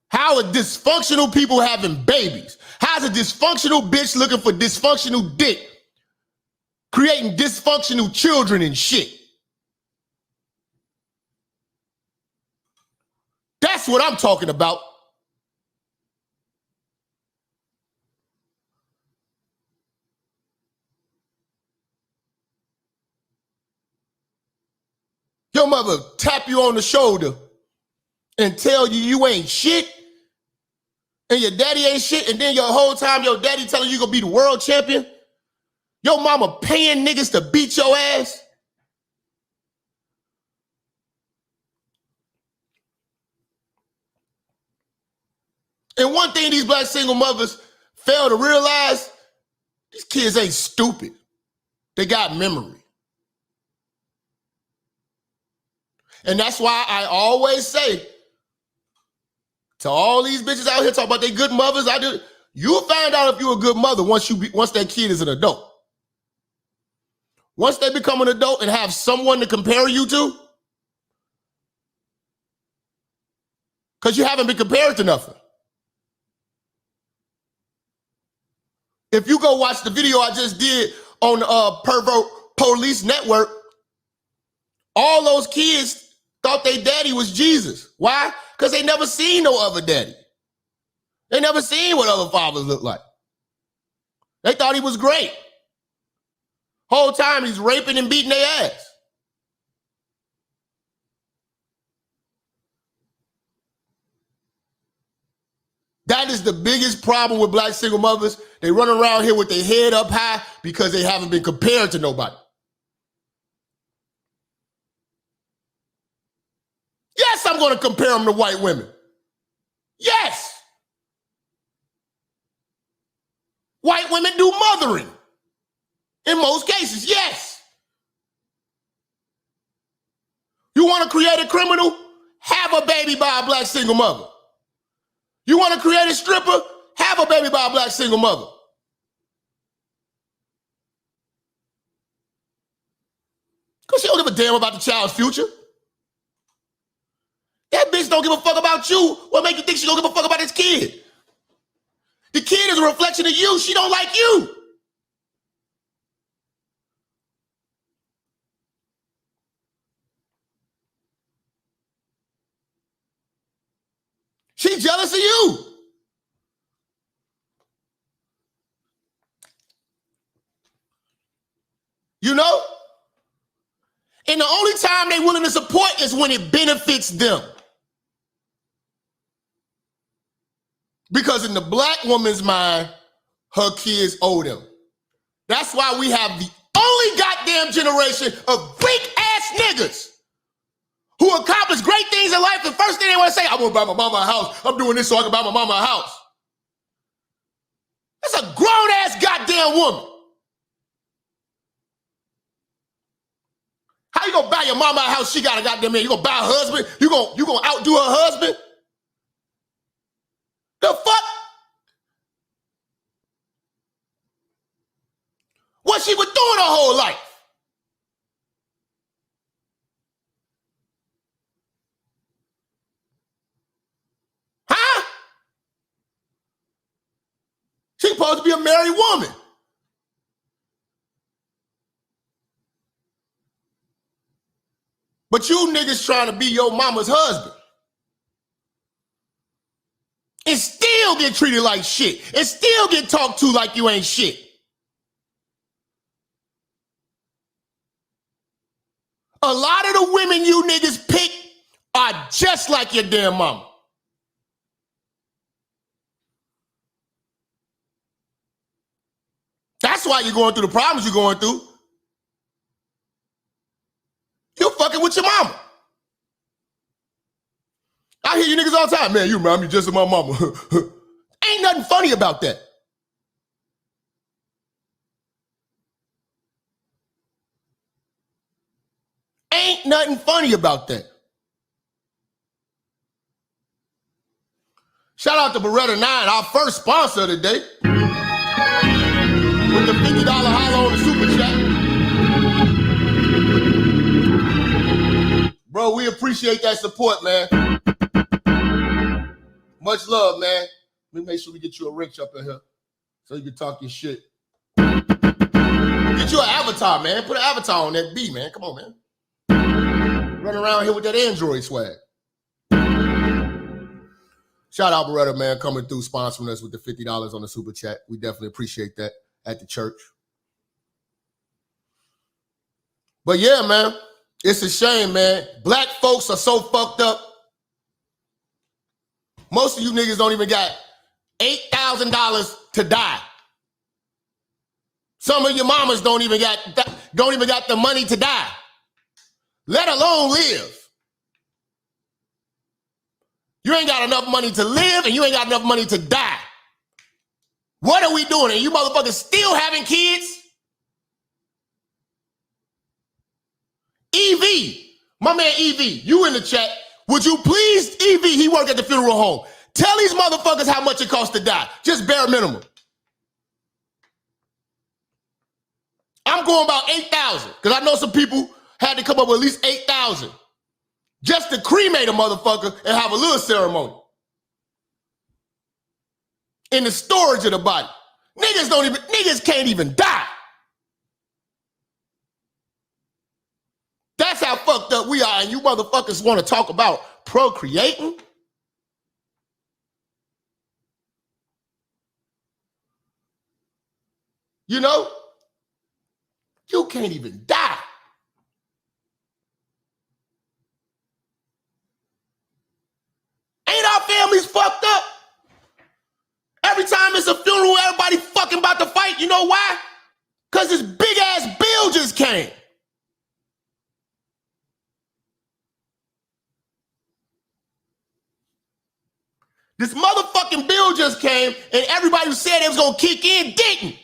How are dysfunctional people having babies? How's a dysfunctional bitch looking for dysfunctional dick? creating dysfunctional children and shit. That's what I'm talking about. Your mother tap you on the shoulder and tell you you ain't shit, and your daddy ain't shit, and then your whole time your daddy telling you gonna be the world champion. Your mama paying niggas to beat your ass. And one thing these black single mothers fail to realize, these kids ain't stupid. They got memory. And that's why I always say to all these bitches out here talking about they good mothers, you'll find out if you're a good mother once that kid is an adult. Once they become an adult and have someone to compare you to, because you haven't been compared to nothing. If you go watch the video I just did on the Pervert Police Network, all those kids thought their daddy was Jesus. Why? Because they never seen no other daddy. They never seen what other fathers look like. They thought he was great. Whole time he's raping and beating their ass. That is the biggest problem with black single mothers. They run around here with their head up high because they haven't been compared to nobody. Yes, I'm going to compare them to white women. Yes. White women do mothering. In most cases, yes. You want to create a criminal? Have a baby by a black single mother. You want to create a stripper? Have a baby by a black single mother. Because she don't give a damn about the child's future. That bitch don't give a fuck about you. What make you think she don't give a fuck about this kid? The kid is a reflection of you. She don't like you. She jealous of you. You know? And the only time they willing to support is when it benefits them. Because in the black woman's mind, her kids owe them. That's why we have the only goddamn generation of weak-ass niggas who accomplish great things in life. The first thing they want to say, I'm going to buy my mama a house. I'm doing this so I can buy my mama a house. That's a grown-ass goddamn woman. How you gonna buy your mama a house? She got a goddamn man. You gonna buy a husband? You gonna outdo her husband? The fuck? What she was doing her whole life? Huh? She's supposed to be a married woman. But you niggas trying to be your mama's husband. And still get treated like shit. And still get talked to like you ain't shit. A lot of the women you niggas pick are just like your damn mama. That's why you're going through the problems you're going through. You're fucking with your mama. I hear you niggas all the time. Man, you remind me just of my mama. Ain't nothing funny about that. Ain't nothing funny about that. Shout out to Beretta 9, our first sponsor of the day. With the $50 holler on the super chat. Bro, we appreciate that support, man. Much love, man. Let me make sure we get you a wrench up in here so you can talk your shit. Get Get you an avatar, man. Put an avatar on that B, man. Come on, man. Run around here with that Android swag. Shout out Beretta, man, coming through, sponsoring us with the $50 on the super chat. We definitely appreciate that at the church. But yeah, man, it's a shame, man. Black folks are so fucked up. Most of you niggas don't even got $8,000 to die. Some of your mamas don't even got the money to die, let alone live. You ain't got enough money to live and you ain't got enough money to die. What are we doing? And you motherfuckers still having kids? EV, my man EV, you in the chat. Would you please, EV, he work at the funeral home. Tell these motherfuckers how much it costs to die. Just bare minimum. I'm going about 8,000 because I know some people had to come up with at least 8,000 just to cremate a motherfucker and have a little ceremony. In the storage of the body. Niggas can't even die. That's how fucked up we are, and you motherfuckers want to talk about procreating? You know? You can't even die. Ain't our families fucked up? Every time it's a funeral, everybody fucking about to fight. You know why? Because this big ass bill just came. This motherfucking bill just came, and everybody who said it was gonna kick in didn't.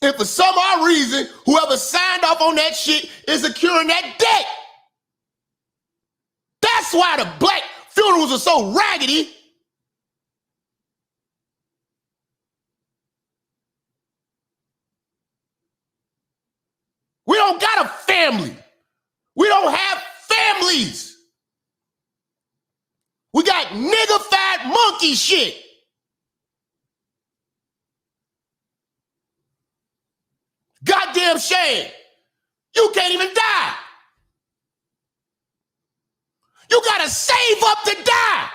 And for some odd reason, whoever signed off on that shit is securing that debt. That's why the black funerals are so raggedy. We don't got a family. We don't have families. We got nigga-fied monkey shit. Goddamn shame. You can't even die. You gotta save up to die.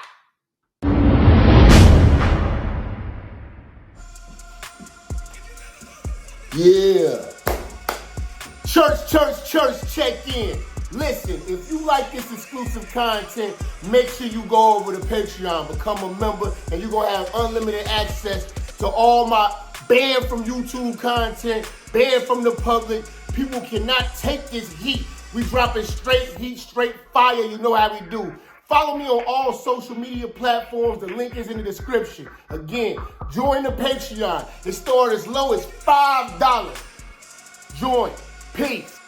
Yeah. Church, check in. Listen, if you like this exclusive content, make sure you go over to Patreon, become a member, and you're gonna have unlimited access to all my banned from YouTube content, banned from the public. People cannot take this heat. We dropping straight heat, straight fire. You know how we do. Follow me on all social media platforms. The link is in the description. Again, join the Patreon. It starts as low as $5. Join. Peace.